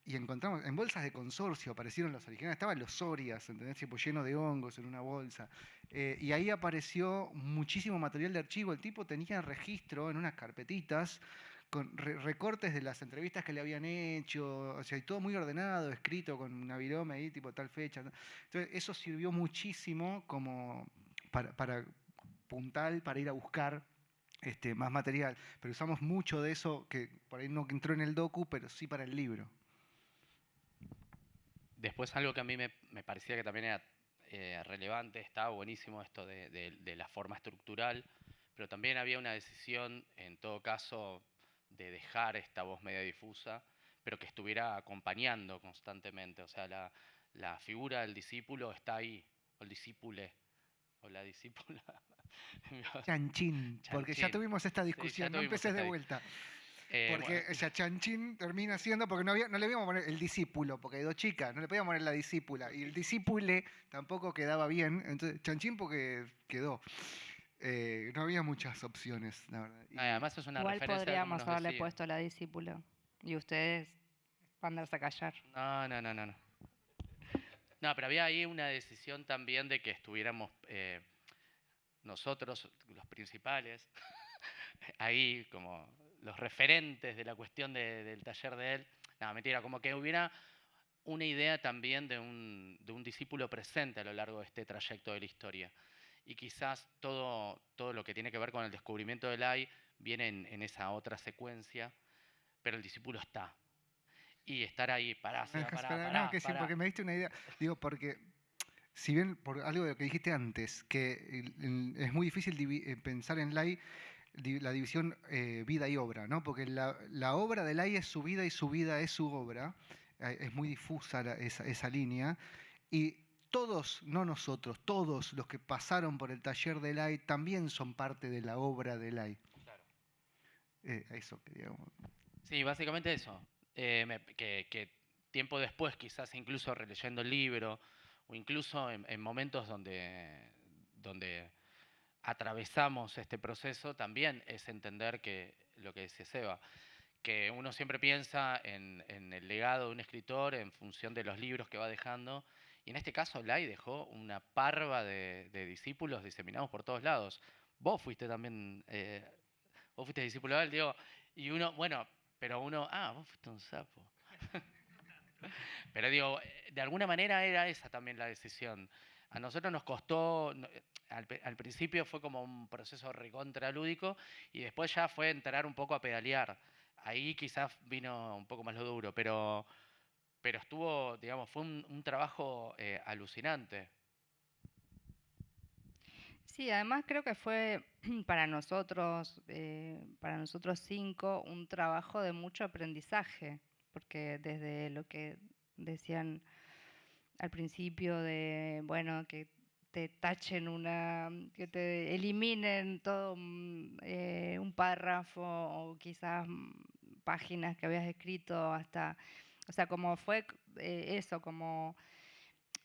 Y encontramos, en bolsas de consorcio aparecieron los originales, estaban los Sorias, ¿entendés? Tipo lleno de hongos en una bolsa. Y ahí apareció muchísimo material de archivo. El tipo tenía registro en unas carpetitas con recortes de las entrevistas que le habían hecho, o sea, y todo muy ordenado, escrito con una virome ahí, tipo tal fecha, ¿no? Entonces, eso sirvió muchísimo como para puntal, para ir a buscar más material. Pero usamos mucho de eso que por ahí no entró en el docu, pero sí para el libro. Después algo que a mí me parecía que también era relevante, estaba buenísimo esto de la forma estructural, pero también había una decisión, en todo caso, de dejar esta voz media difusa, pero que estuviera acompañando constantemente. O sea, la figura del discípulo está ahí, o el discípule, o la discípula. Chanchín, porque ya Chanchín. tuvimos esta Sí, discusión, ya no tuvimos empecés de esta vuelta. Porque bueno, esa Chanchín termina siendo, porque no le íbamos a poner el discípulo, porque hay 2 chicas, no le podíamos poner la discípula. Y el discípule tampoco quedaba bien, entonces Chanchín porque quedó. No había muchas opciones, la verdad. además es una Igual referencia de cómo podríamos nos haberle decían. puesto a la discípula. Y ustedes mandarse a callar. No. No, pero había ahí una decisión también de que estuviéramos nosotros, los principales, ahí como los referentes de la cuestión del taller de él. No, mentira, como que hubiera una idea también de un discípulo presente a lo largo de este trayecto de la historia. Y quizás todo lo que tiene que ver con el descubrimiento del AI viene en esa otra secuencia, pero el discípulo está. Y estar ahí, pará, No, que sí, porque me diste una idea. Digo, porque si bien por algo de lo que dijiste antes, que es muy difícil pensar en Lai, la división vida y obra, ¿no? Porque la obra de Lai es su vida y su vida es su obra. Es muy difusa esa línea. Y todos, no nosotros, todos los que pasaron por el taller de Lai también son parte de la obra de Lai. Claro. Eso queríamos. Sí, básicamente eso. Que tiempo después, quizás incluso releyendo el libro, o incluso en momentos donde atravesamos este proceso, también es entender que lo que decía Seba, que uno siempre piensa en el legado de un escritor en función de los libros que va dejando, y en este caso Lai dejó una parva de discípulos diseminados por todos lados. Vos fuiste también, vos fuiste discípulo de él, digo, y uno, bueno, pero uno, vos fuiste un sapo. Pero digo, de alguna manera era esa también la decisión. A nosotros nos costó, al principio fue como un proceso recontralúdico y después ya fue entrar un poco a pedalear. Ahí quizás vino un poco más lo duro, pero estuvo, digamos, fue un trabajo alucinante. Sí, además creo que fue para nosotros 5, un trabajo de mucho aprendizaje, porque desde lo que decían al principio de, bueno, que te tachen que te eliminen todo un párrafo o quizás páginas que habías escrito hasta, o sea, como fue eso, como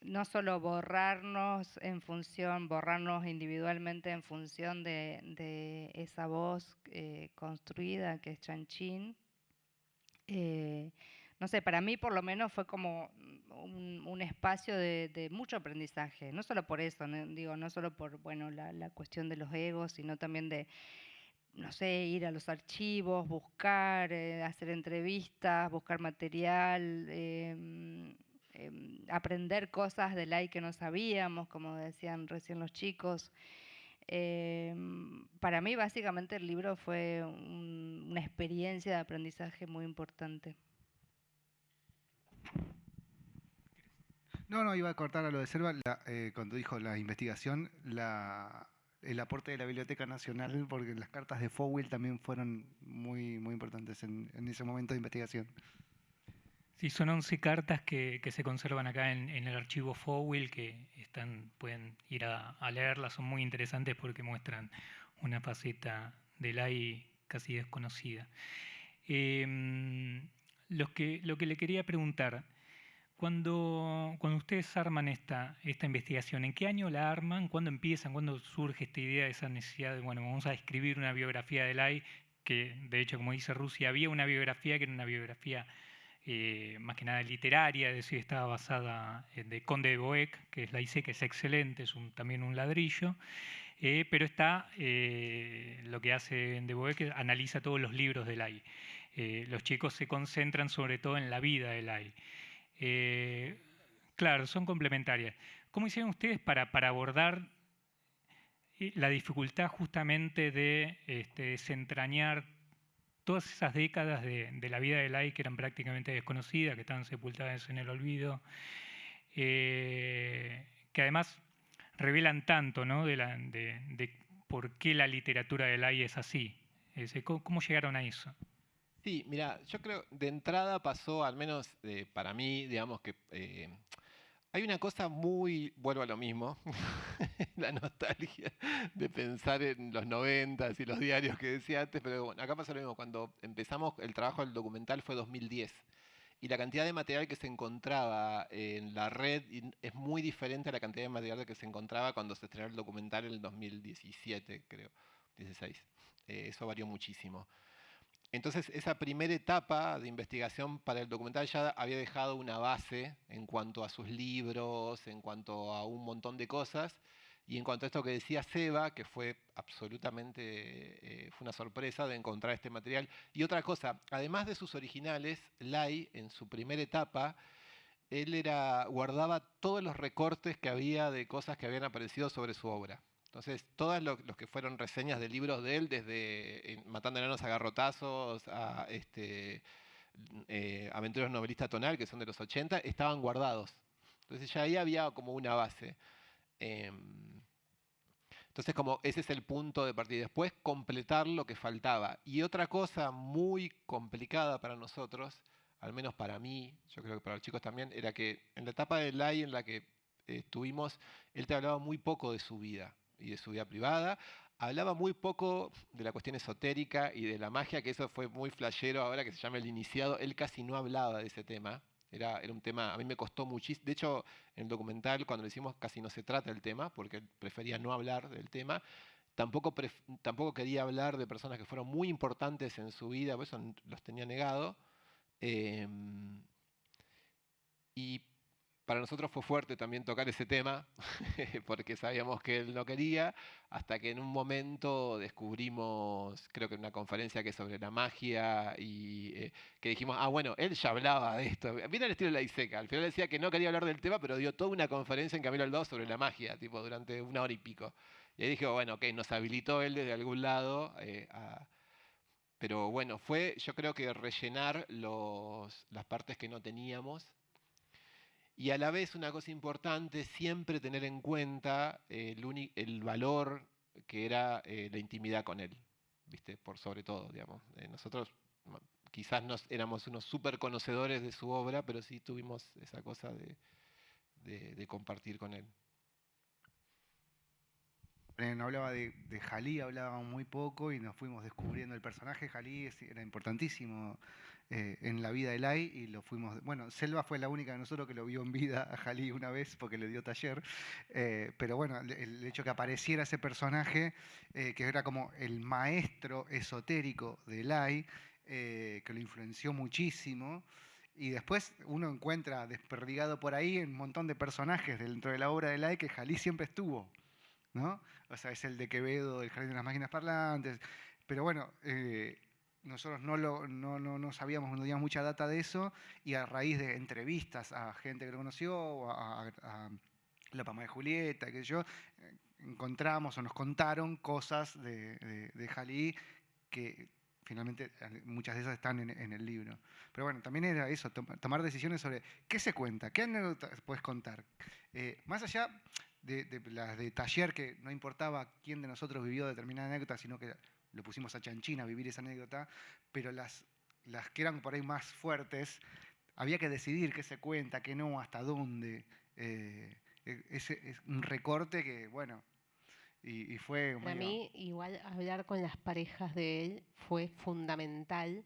no solo borrarnos individualmente en función de esa voz construida que es Chanchín. No sé, para mí por lo menos fue como un espacio de mucho aprendizaje, no solo por eso, no solo por bueno, la cuestión de los egos, sino también de, no sé, ir a los archivos, buscar, hacer entrevistas, buscar material, aprender cosas de Lai que no sabíamos, como decían recién los chicos. Para mí básicamente el libro fue una experiencia de aprendizaje muy importante. No, iba a cortar a lo de Selva cuando dijo la investigación, el aporte de la Biblioteca Nacional, porque las cartas de Fowell también fueron muy, muy importantes en ese momento de investigación. Sí, son 11 cartas que se conservan acá en el archivo Fowell, que pueden ir a leerlas, son muy interesantes porque muestran una faceta del AI casi desconocida. Lo que le quería preguntar, cuando ustedes arman esta investigación, ¿en qué año la arman? ¿Cuándo empiezan? ¿Cuándo surge esta idea, esa necesidad de, bueno, vamos a escribir una biografía de Lai? Que de hecho, como dice Rusia, había una biografía que era una biografía más que nada literaria, es decir, estaba basada de Conde de Boeck, que es Lai, que es excelente, es también un ladrillo, pero lo que hace de Boeck es analiza todos los libros de Lai. Los chicos se concentran sobre todo en la vida de Lai. Claro, son complementarias. ¿Cómo hicieron ustedes para abordar la dificultad justamente de desentrañar todas esas décadas de la vida de Lai que eran prácticamente desconocidas, que estaban sepultadas en el olvido, que además revelan tanto, ¿no? de por qué la literatura de Lai es así? ¿Cómo llegaron a eso? Sí, mira, yo creo de entrada pasó, al menos para mí, digamos que hay una cosa muy, vuelvo a lo mismo, la nostalgia de pensar en los 90 y los diarios que decía antes, pero bueno, acá pasa lo mismo, cuando empezamos el trabajo del documental fue 2010 y la cantidad de material que se encontraba en la red es muy diferente a la cantidad de material que se encontraba cuando se estrenó el documental en el 2017, creo, 16. Eso varió muchísimo. Entonces, esa primera etapa de investigación para el documental ya había dejado una base en cuanto a sus libros, en cuanto a un montón de cosas, y en cuanto a esto que decía Seba, que fue absolutamente, fue una sorpresa de encontrar este material. Y otra cosa, además de sus originales, Lai, en su primera etapa, él guardaba todos los recortes que había de cosas que habían aparecido sobre su obra. Entonces, todos los que fueron reseñas de libros de él, desde Matando enanos a garrotazos a Aventuras novelista tonal, que son de los 80, estaban guardados. Entonces ya ahí había como una base. Entonces Entonces, como ese es el punto de partida. Después, completar lo que faltaba. Y otra cosa muy complicada para nosotros, al menos para mí, yo creo que para los chicos también, era que en la etapa de Lai en la que estuvimos, él te hablaba muy poco de su vida y de su vida privada. Hablaba muy poco de la cuestión esotérica y de la magia, que eso fue muy flashero ahora que se llama El Iniciado. Él casi no hablaba de ese tema. Era un tema, a mí me costó muchísimo. De hecho, en el documental, cuando lo hicimos, casi no se trata el tema, porque él prefería no hablar del tema. Tampoco quería hablar de personas que fueron muy importantes en su vida, por eso los tenía negado. Y para nosotros fue fuerte también tocar ese tema, porque sabíamos que él no quería, hasta que en un momento descubrimos, creo que en una conferencia que es sobre la magia, y que dijimos, bueno, él ya hablaba de esto. Viene al estilo de la Iseca, al final decía que no quería hablar del tema, pero dio toda una conferencia en Camilo Aldao sobre la magia, tipo durante 1 hora y pico. Y ahí dije, bueno, ok, nos habilitó él desde algún lado pero bueno, fue yo creo que rellenar las partes que no teníamos y a la vez una cosa importante, siempre tener en cuenta el valor que era la intimidad con él, ¿viste? Por sobre todo, digamos. Nosotros quizás no éramos unos súper conocedores de su obra, pero sí tuvimos esa cosa de compartir con él. No hablaba de Jalí, hablaba muy poco y nos fuimos descubriendo el personaje. Jalí era importantísimo en la vida de Lai y lo fuimos. Bueno, Selva fue la única de nosotros que lo vio en vida a Jalí una vez porque le dio taller. Pero bueno, el hecho que apareciera ese personaje, que era como el maestro esotérico de Lai, que lo influenció muchísimo. Y después uno encuentra desperdigado por ahí un montón de personajes dentro de la obra de Lai que Jalí siempre estuvo, ¿no? O sea, es el de Quevedo, el Jardín de las Máquinas Parlantes. Pero bueno, nosotros no sabíamos, no teníamos mucha data de eso, y a raíz de entrevistas a gente que lo conoció, a la mamá de Julieta, qué sé yo, encontramos o nos contaron cosas de Jalí que finalmente muchas de esas están en el libro. Pero bueno, también era eso, tomar decisiones sobre qué se cuenta, qué anécdotas puedes contar. Más allá de las de taller, que no importaba quién de nosotros vivió determinada anécdota, sino que lo pusimos a Chanchín a vivir esa anécdota, pero las que eran por ahí más fuertes, había que decidir qué se cuenta, qué no, hasta dónde. Es un recorte que, bueno, y fue Para medio... mí, igual hablar con las parejas de él fue fundamental.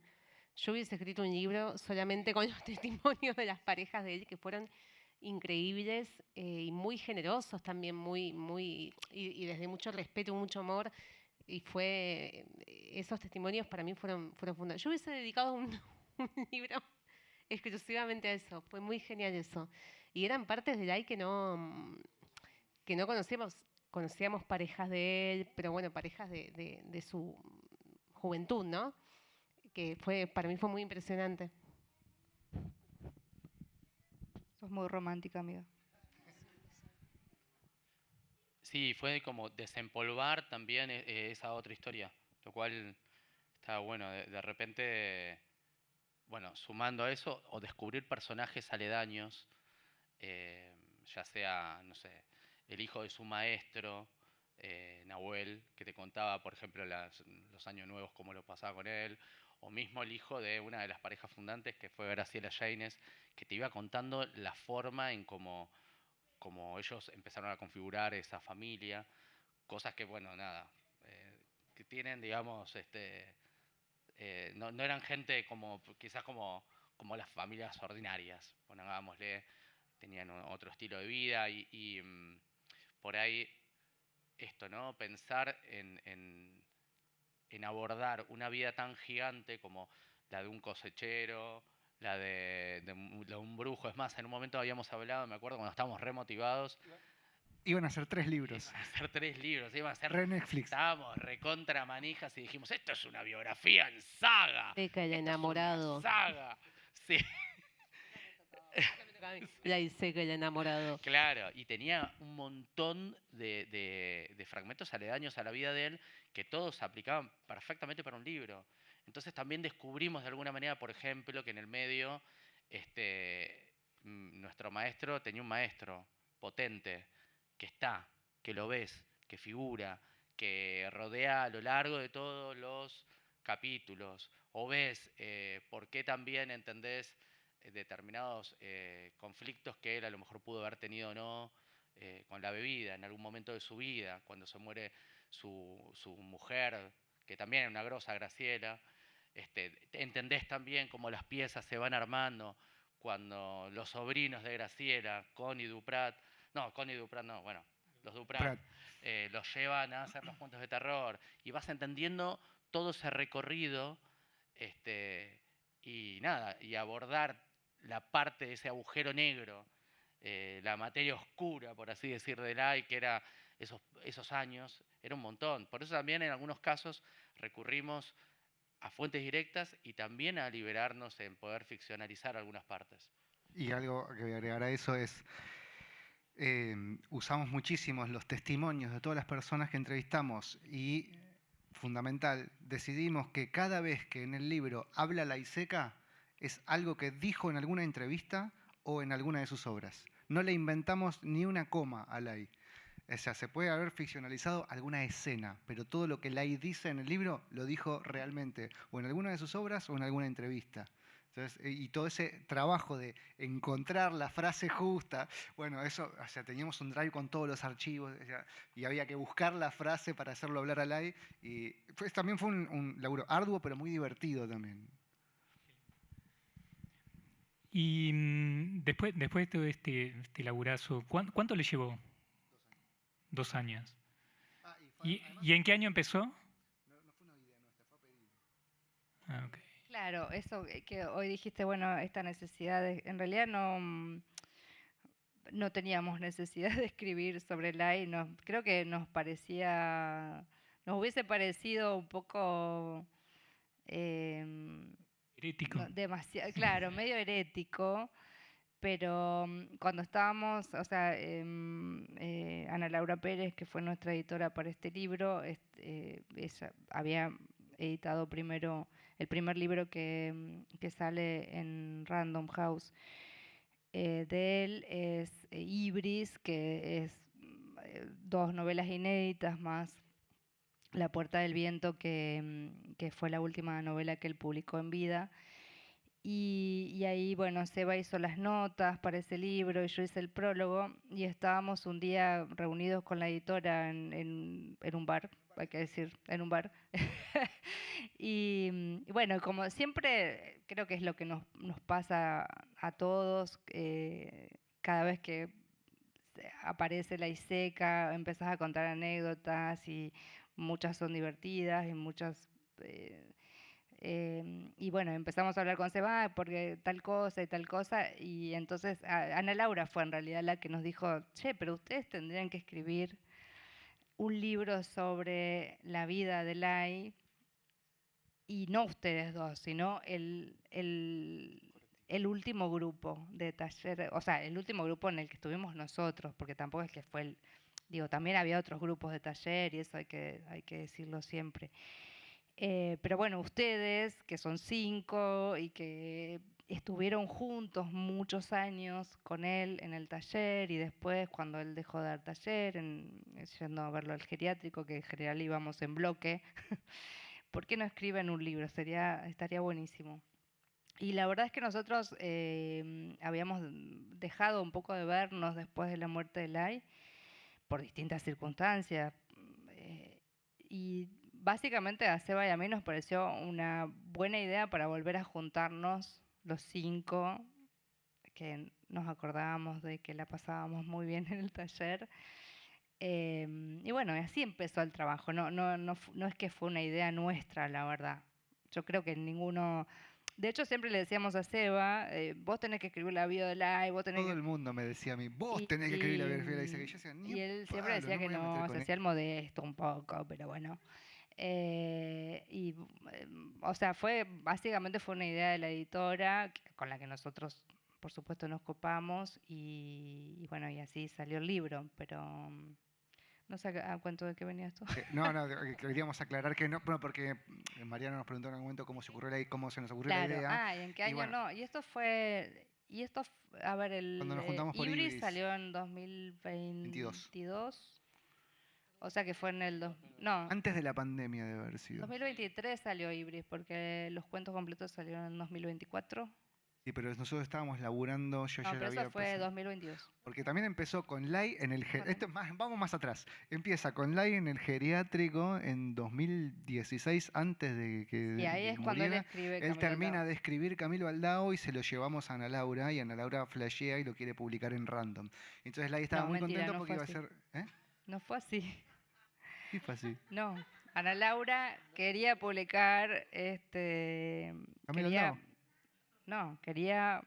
Yo hubiese escrito un libro solamente con los testimonios de las parejas de él, que fueron increíbles y muy generosos también, y desde mucho respeto y mucho amor. Y esos testimonios para mí fueron fundamentales. Yo hubiese dedicado un libro exclusivamente a eso. Fue muy genial eso. Y eran partes del AI que no conocíamos. Conocíamos parejas de él, pero bueno, parejas de su juventud, ¿no? Que para mí fue muy impresionante. Sos muy romántica, amiga. Sí, fue como desempolvar también esa otra historia, lo cual está bueno. De repente, bueno, sumando a eso, o descubrir personajes aledaños, ya sea, no sé, el hijo de su maestro, Nahuel, que te contaba, por ejemplo, los años nuevos, cómo lo pasaba con él, o mismo el hijo de una de las parejas fundantes, que fue Graciela Yaines, que te iba contando la forma en cómo ellos empezaron a configurar esa familia, cosas que, bueno, nada, que tienen, digamos, no eran gente como, quizás como las familias ordinarias, pongámosle, tenían otro estilo de vida y por ahí esto, ¿no? Pensar en abordar una vida tan gigante como la de un cosechero, la de un brujo. Es más, en un momento habíamos hablado, me acuerdo, cuando estábamos remotivados. Iban a ser 3 libros. Iban a ser 3 libros, iban a ser... Re Netflix. Estábamos recontra manijas y dijimos, esto es una biografía en saga. Seca el Esto enamorado. Es una saga. Sí. La Iseca el enamorado. Claro, y tenía un montón de fragmentos aledaños a la vida de él que todos se aplicaban perfectamente para un libro. Entonces también descubrimos de alguna manera, por ejemplo, que en el medio nuestro maestro tenía un maestro potente, que está, que lo ves, que figura, que rodea a lo largo de todos los capítulos, o ves por qué también entendés determinados conflictos que él a lo mejor pudo haber tenido o no con la bebida en algún momento de su vida, cuando se muere su mujer, que también era una grosa Graciela. Entendés también cómo las piezas se van armando cuando los sobrinos de Graciela, Connie Duprat, bueno, los Duprat, los llevan a hacer los cuentos de terror, y vas entendiendo todo ese recorrido, y nada, y abordar la parte de ese agujero negro, la materia oscura, por así decir, del AI, que era esos años, era un montón. Por eso también en algunos casos recurrimos a fuentes directas y también a liberarnos en poder ficcionalizar algunas partes. Y algo que voy a agregar a eso es, usamos muchísimo los testimonios de todas las personas que entrevistamos y, fundamental, decidimos que cada vez que en el libro habla Laiseca es algo que dijo en alguna entrevista o en alguna de sus obras. No le inventamos ni una coma a Lai. O sea, se puede haber ficcionalizado alguna escena, pero todo lo que Lai dice en el libro lo dijo realmente, o en alguna de sus obras o en alguna entrevista. Entonces, y todo ese trabajo de encontrar la frase justa, bueno, eso, o sea, teníamos un drive con todos los archivos, o sea, y había que buscar la frase para hacerlo hablar a Lai, y pues, también fue un laburo arduo, pero muy divertido también. Y después de todo este laburazo, ¿cuánto le llevó? 2 años. ¿Y en qué año empezó? No fue una idea nuestra, fue a pedido. Ah, ok. Claro, eso que hoy dijiste, bueno, esta necesidad, en realidad no teníamos necesidad de escribir sobre Lai, creo que nos hubiese parecido un poco Herético. demasiado, claro, medio herético, pero cuando estábamos, o sea, Ana Laura Pérez, que fue nuestra editora para este libro, ella había editado primero el primer libro que sale en Random House de él es Ibris, que es 2 novelas inéditas más La Puerta del Viento, que fue la última novela que él publicó en vida. Y ahí, bueno, Seba hizo las notas para ese libro y yo hice el prólogo y estábamos un día reunidos con la editora en un bar, hay que decir, en un bar. Y bueno, como siempre, creo que es lo que nos pasa a todos, cada vez que aparece la ISECA, empezás a contar anécdotas y muchas son divertidas y muchas... y bueno, empezamos a hablar con Seba porque tal cosa y tal cosa, y entonces Ana Laura fue en realidad la que nos dijo, che, pero ustedes tendrían que escribir un libro sobre la vida de Lai, y no ustedes dos, sino el último grupo de taller, o sea, el último grupo en el que estuvimos nosotros, porque tampoco es que fue digo, también había otros grupos de taller y eso hay que decirlo siempre. Pero bueno, ustedes, que son 5 y que estuvieron juntos muchos años con él en el taller y después cuando él dejó de dar taller, yendo a verlo al geriátrico, que en general íbamos en bloque, ¿por qué no escriben un libro? Estaría buenísimo. Y la verdad es que nosotros habíamos dejado un poco de vernos después de la muerte de Lai, por distintas circunstancias. Y básicamente a Seba y a mí nos pareció una buena idea para volver a juntarnos los 5, que nos acordábamos de que la pasábamos muy bien en el taller. Y bueno, así empezó el trabajo. No es que fue una idea nuestra, la verdad. Yo creo que ninguno... De hecho, siempre le decíamos a Seba, vos tenés que escribir la bio de Lai, vos tenés Todo que... el mundo me decía a mí, vos tenés que escribir la biografía de Laiseca. Y yo decía, Y él siempre decía que no, se hacía el modesto un poco, pero bueno. O sea, básicamente fue una idea de la editora con la que nosotros, por supuesto, nos copamos y bueno, y así salió el libro, pero no sé a cuento de qué venía esto. No, queríamos aclarar que no, bueno, porque Mariana nos preguntó en algún momento cómo se nos ocurrió Claro. la idea. ¿Y en qué año bueno, no? Y esto, a ver, cuando nos juntamos por Ibris Ibris, salió en 2022. O sea que fue en el... No, Antes de la pandemia debe haber sido. 2023 salió Ibris, porque los cuentos completos salieron en 2024. Sí, pero nosotros estábamos laburando, yo No, ya pero había eso fue empezado. 2022. Porque también empezó con Lai en el... Bueno. Esto es vamos más atrás. Empieza con Lai en el geriátrico en 2016, antes de que Y ahí de es cuando él muriera. escribe Él Camilo termina Aldao. de escribir Camilo Aldao y se lo llevamos a Ana Laura, y Ana Laura flashea y lo quiere publicar en Random. Entonces Lai estaba No, muy mentira, contento no porque fue iba a así. ser... ¿Eh? No fue así. Sí, fue así. No. Ana Laura quería publicar, Camilo quería, Aldao. no, quería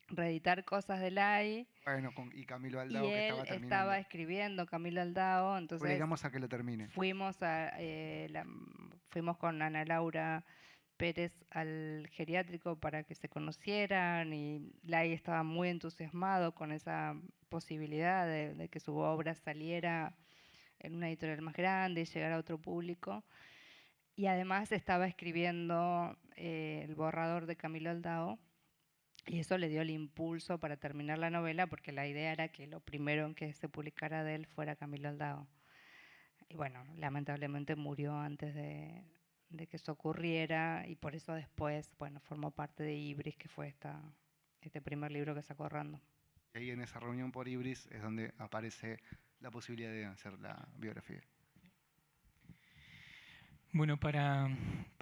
reeditar cosas de Lai Bueno, y Camilo y Aldao que él estaba terminando. estaba escribiendo Camilo Aldao, entonces Obligamos a que lo termine. fuimos fuimos con Ana Laura Pérez al geriátrico para que se conocieran y Lai estaba muy entusiasmado con esa posibilidad de que su obra saliera en una editorial más grande y llegara a otro público. Y además estaba escribiendo el borrador de Camilo Aldao y eso le dio el impulso para terminar la novela porque la idea era que lo primero en que se publicara de él fuera Camilo Aldao. Y bueno, lamentablemente murió antes de que eso ocurriera y por eso después, bueno, formó parte de Ibris, que fue este primer libro que sacó Random. Y ahí en esa reunión por Ibris es donde aparece la posibilidad de hacer la biografía. Bueno, para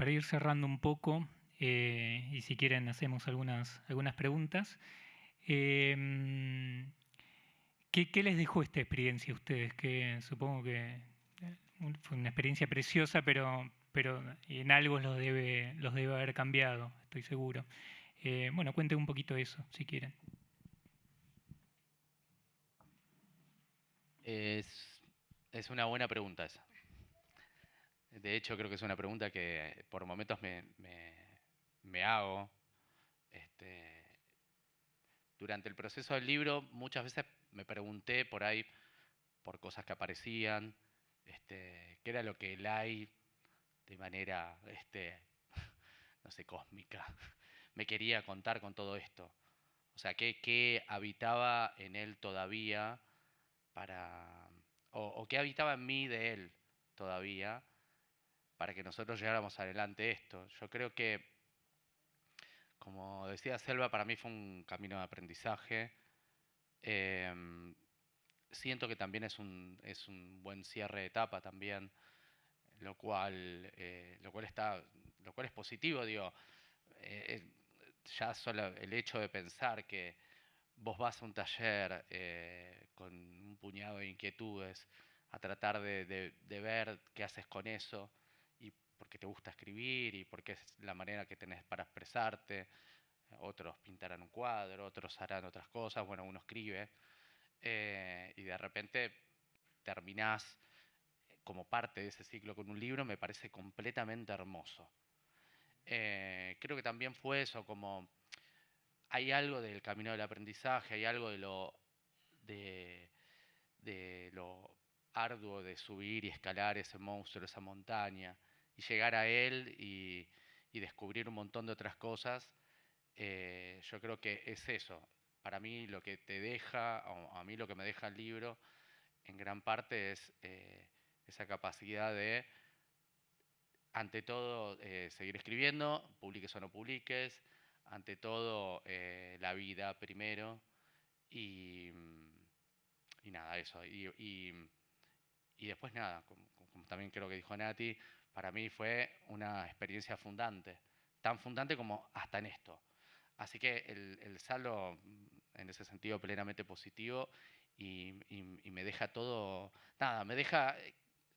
ir cerrando un poco, y si quieren hacemos algunas preguntas, ¿qué les dejó esta experiencia a ustedes? Que supongo que fue una experiencia preciosa, pero en algo los debe haber cambiado, estoy seguro. Bueno, cuenten un poquito eso, si quieren. Es una buena pregunta esa. De hecho, creo que es una pregunta que por momentos me hago. Durante el proceso del libro, muchas veces me pregunté por ahí, por cosas que aparecían, qué era lo que Lai, de manera, no sé, cósmica, me quería contar con todo esto. O sea, qué habitaba en él todavía o qué habitaba en mí de él todavía para que nosotros llegáramos adelante esto. Yo creo que, como decía Selva, para mí fue un camino de aprendizaje. Siento que también es un buen cierre de etapa también, lo cual es positivo, digo. Ya solo el hecho de pensar que vos vas a un taller con un puñado de inquietudes a tratar de ver qué haces con eso y porque te gusta escribir y porque es la manera que tenés para expresarte. Otros pintarán un cuadro, otros harán otras cosas, bueno, uno escribe y de repente terminás como parte de ese ciclo con un libro, me parece completamente hermoso. Creo que también fue eso, como hay algo del camino del aprendizaje, hay algo de lo arduo de subir y escalar ese monstruo, esa montaña, y llegar a él y descubrir un montón de otras cosas. Yo creo que es eso. Para mí lo que te deja, o a mí lo que me deja el libro, en gran parte es esa capacidad de, ante todo, seguir escribiendo, publiques o no publiques, ante todo, la vida primero, y nada, eso. Y después nada, como también creo que dijo Nati, para mí fue una experiencia fundante, tan fundante como hasta en esto. Así que el saldo, en ese sentido, plenamente positivo y me deja todo, nada, me deja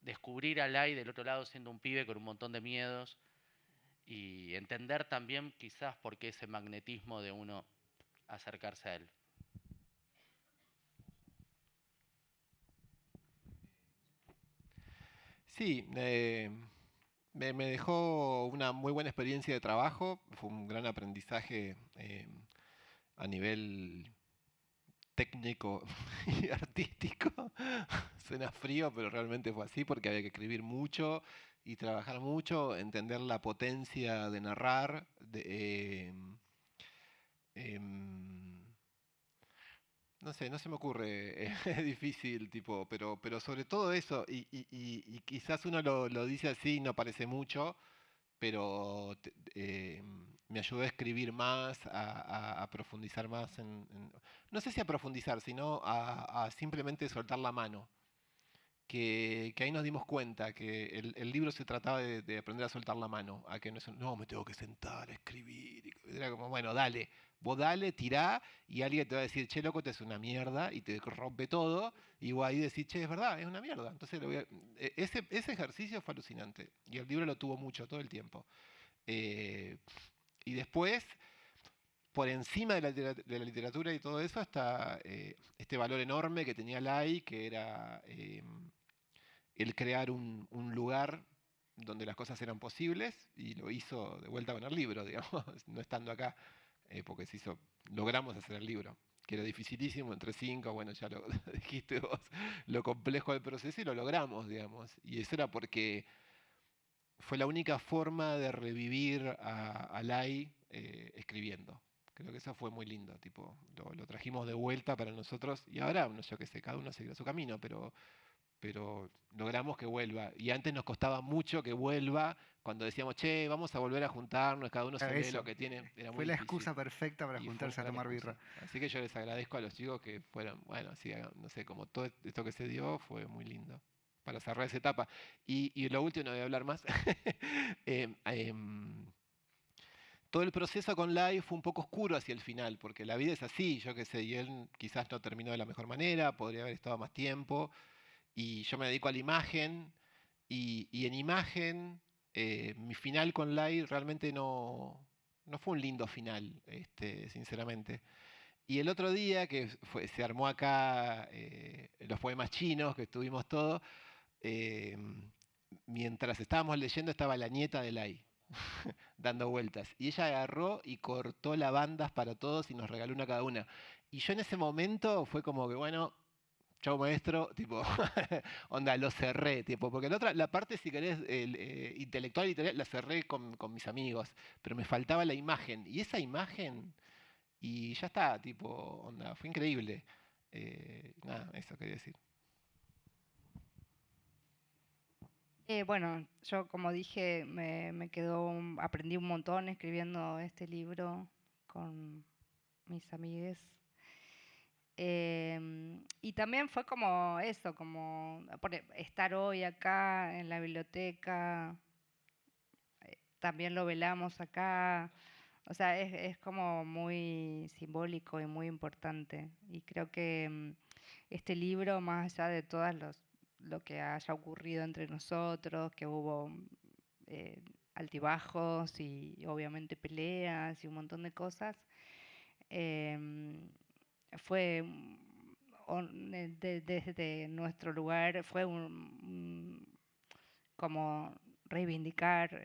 descubrir a Lai del otro lado siendo un pibe con un montón de miedos y entender también quizás por qué ese magnetismo de uno acercarse a él. Sí, me dejó una muy buena experiencia de trabajo, fue un gran aprendizaje a nivel técnico y artístico. Suena frío, pero realmente fue así porque había que escribir mucho y trabajar mucho, entender la potencia de narrar, No sé, no se me ocurre, es difícil, tipo, pero sobre todo eso, y quizás uno lo dice así y no parece mucho, pero me ayudó a escribir más, a profundizar más no sé si a profundizar, sino a simplemente soltar la mano. Que ahí nos dimos cuenta que el libro se trataba de aprender a soltar la mano, a que no, no, me tengo que sentar a escribir. Era como, bueno, dale, vos dale, tirá, y alguien te va a decir, che, loco, te es una mierda, y te rompe todo, y vos ahí decís, che, es verdad, es una mierda. Entonces, ese ejercicio fue alucinante, y el libro lo tuvo mucho, todo el tiempo. Eh, y después, por encima de la literatura y todo eso, está este valor enorme que tenía Lai, que era el crear un lugar donde las cosas eran posibles, y lo hizo de vuelta con el libro, digamos, no estando acá, porque logramos hacer el libro, que era dificilísimo, entre cinco, bueno, ya lo dijiste vos, lo complejo del proceso, y lo logramos, digamos. Y eso era porque fue la única forma de revivir a Lai escribiendo. Creo que eso fue muy lindo, tipo, lo trajimos de vuelta para nosotros, y ahora, no sé, yo qué sé, cada uno seguirá su camino, pero logramos que vuelva. Y antes nos costaba mucho que vuelva, cuando decíamos, che, vamos a volver a juntarnos, cada uno se lee lo Eso. que tiene, era Fue muy la difícil. excusa perfecta para Y fue una juntarse a gran tomar excusa. birra. Así que yo les agradezco a los chicos que fueron, bueno, así, no sé, como todo esto que se dio fue muy lindo para cerrar esa etapa. Y lo último, no voy a hablar más. Em, em, Todo el proceso con Lai fue un poco oscuro hacia el final, porque la vida es así, yo qué sé, y él quizás no terminó de la mejor manera, podría haber estado más tiempo, y yo me dedico a la imagen, y en imagen, mi final con Lai realmente no fue un lindo final, sinceramente. Y el otro día que se armó acá los poemas chinos, que estuvimos todos, eh, mientras estábamos leyendo estaba la nieta de Lai dando vueltas. Y ella agarró y cortó lavandas para todos y nos regaló una cada una. Y yo en ese momento fue como que, bueno, chau maestro, tipo, onda, lo cerré, tipo, porque la parte, si querés, intelectual y literal, la cerré con mis amigos, pero me faltaba la imagen. Y esa imagen, y ya está, tipo, onda, fue increíble. Nada, eso quería decir. Bueno, yo como dije, me quedó, aprendí un montón escribiendo este libro con mis amigues. Y también fue como eso, como estar hoy acá en la biblioteca, también lo velamos acá, o sea, es como muy simbólico y muy importante. Y creo que este libro, más allá de lo que haya ocurrido entre nosotros, que hubo eh, altibajos y obviamente peleas y un montón de cosas, em, fue desde nuestro lugar, fue como reivindicar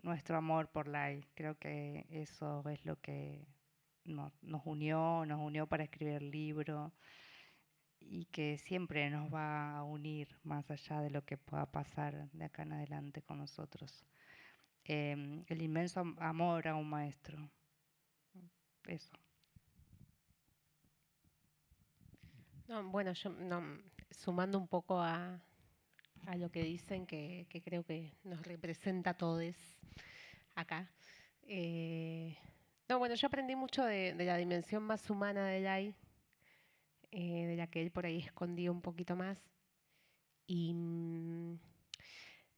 nuestro amor por Lai. Creo que eso es lo que nos unió para escribir el libro y que siempre nos va a unir más allá de lo que pueda pasar de acá en adelante con nosotros. El inmenso amor a un maestro. Eso. No, bueno, yo sumando un poco a lo que dicen, que creo que nos representa a todos acá. No, bueno, yo aprendí mucho de la dimensión más humana de Lai, de la que él por ahí escondía un poquito más. Y,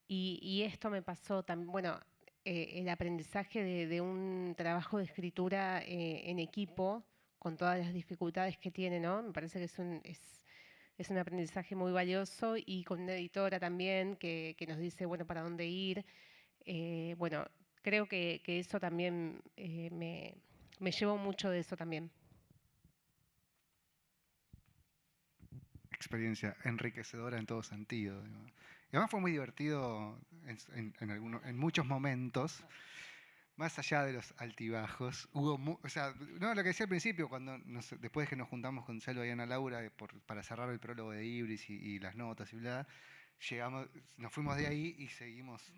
y esto me pasó también, bueno, el aprendizaje de un trabajo de escritura en equipo, con todas las dificultades que tiene, ¿no? Me parece que es un aprendizaje muy valioso, y con una editora también que nos dice, bueno, para dónde ir. Bueno, creo que eso también me llevo mucho de eso también. Experiencia enriquecedora en todo sentido. Digo. Y además fue muy divertido en muchos momentos, más allá de los altibajos. O sea, no, lo que decía al principio, después de que nos juntamos con Selva y Ana Laura para cerrar el prólogo de Ibris y las notas y bla, nos fuimos de ahí y seguimos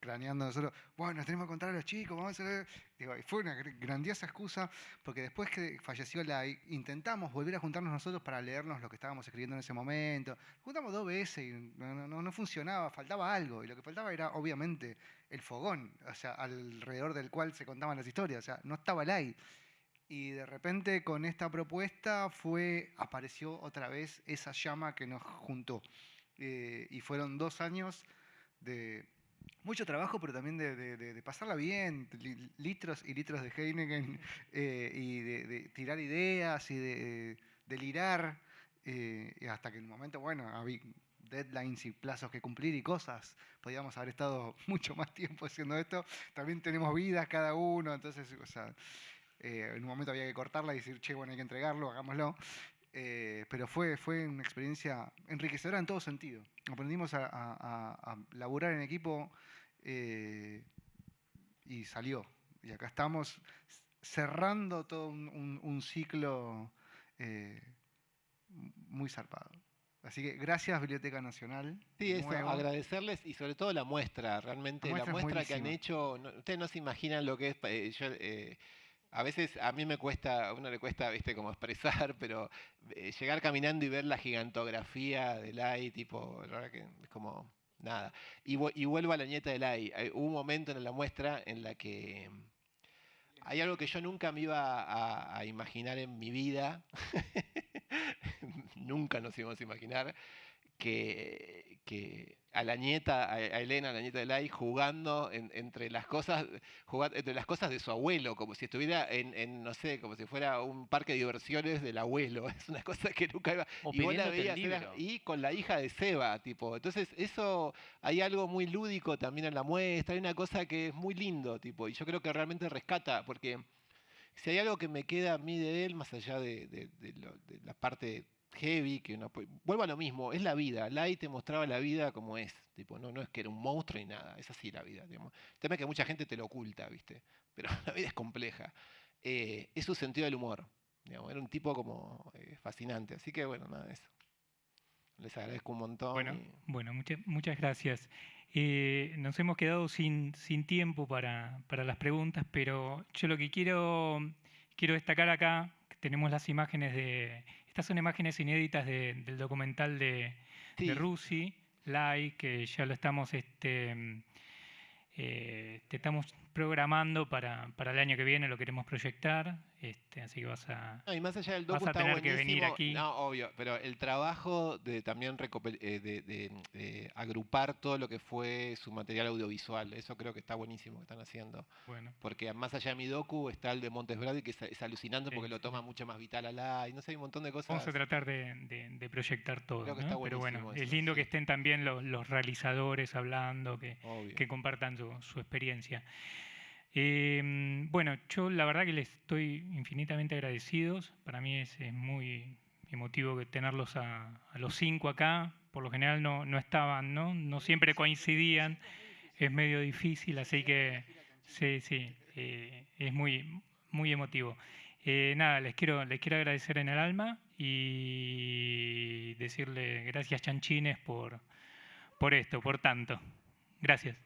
craneando nosotros, bueno, nos tenemos que contar a los chicos, vamos a hacer... Digo, y fue una grandiosa excusa, porque después que falleció Lai, intentamos volver a juntarnos nosotros para leernos lo que estábamos escribiendo en ese momento. Juntamos 2 veces y no funcionaba, faltaba algo. Y lo que faltaba era, obviamente, el fogón, o sea, alrededor del cual se contaban las historias. O sea, no estaba Lai. Y de repente con esta propuesta apareció otra vez esa llama que nos juntó. Y fueron 2 años de mucho trabajo, pero también de pasarla bien, litros y litros de Heineken, y de tirar ideas y de delirar, y hasta que en un momento, bueno, había deadlines y plazos que cumplir y cosas. Podíamos haber estado mucho más tiempo haciendo esto. También tenemos vidas cada uno, entonces, o sea, en un momento había que cortarla y decir, che, bueno, hay que entregarlo, hagámoslo. Pero fue una experiencia enriquecedora en todo sentido. Aprendimos a laburar en equipo, y salió. Y acá estamos cerrando todo un ciclo muy zarpado. Así que gracias, Biblioteca Nacional. Sí, de eso, nuevo. agradecerles y sobre todo la muestra, realmente La la muestra es muestra que han buenísima. hecho, ustedes no se imaginan lo que es, a veces a mí a uno le cuesta, viste, como expresar, pero llegar caminando y ver la gigantografía del AI, tipo, la verdad que es como nada. Y vuelvo a la nieta del AI. Hubo un momento en la muestra en la que hay algo que yo nunca me iba a imaginar en mi vida, nunca nos íbamos a imaginar, que a la nieta, a Elena, la nieta de Lai, jugando entre las cosas, entre las cosas de su abuelo, como si estuviera no sé, como si fuera un parque de diversiones del abuelo. Es una cosa que nunca iba. O Y vos la pidiéndote el veías, libro. y con la hija de Seba, tipo. Entonces, eso, hay algo muy lúdico también en la muestra, hay una cosa que es muy lindo, tipo, y yo creo que realmente rescata, porque si hay algo que me queda a mí de él, más allá de la parte heavy, vuelvo a lo mismo, es la vida. Lai te mostraba la vida como es. Tipo, no es que era un monstruo y nada, es así la vida. Digamos. El tema es que mucha gente te lo oculta, ¿viste? Pero la vida es compleja. Es su sentido del humor. Digamos, era un tipo como fascinante. Así que bueno, nada de eso. Les agradezco un montón. Bueno, muchas gracias. Nos hemos quedado sin tiempo para las preguntas, pero yo lo que quiero destacar acá, que tenemos las imágenes estas son imágenes inéditas del documental de Rusi, Lai, que ya lo estamos, te estamos programando para el año que viene, lo queremos proyectar, así que y más allá del docu vas a está tener que venir buenísimo. aquí. No, obvio, pero el trabajo de también de agrupar todo lo que fue su material audiovisual, eso creo que está buenísimo que están haciendo. Bueno. Porque más allá de mi docu está el de Montes Brady, que es alucinante porque lo toma mucho más vital y no sé, hay un montón de cosas. Vamos a tratar de proyectar todo, Creo que ¿no? está Pero bueno, buenísimo es eso, lindo sí. que estén también los realizadores hablando, Obvio. que compartan su experiencia. Bueno, yo la verdad que les estoy infinitamente agradecidos. Para mí es muy emotivo que tenerlos a los 5 acá. Por lo general no estaban, ¿no? No siempre coincidían. Es medio difícil, así que sí, es muy emotivo. Nada, les quiero agradecer en el alma y decirle gracias, chanchines, por esto, por tanto. Gracias.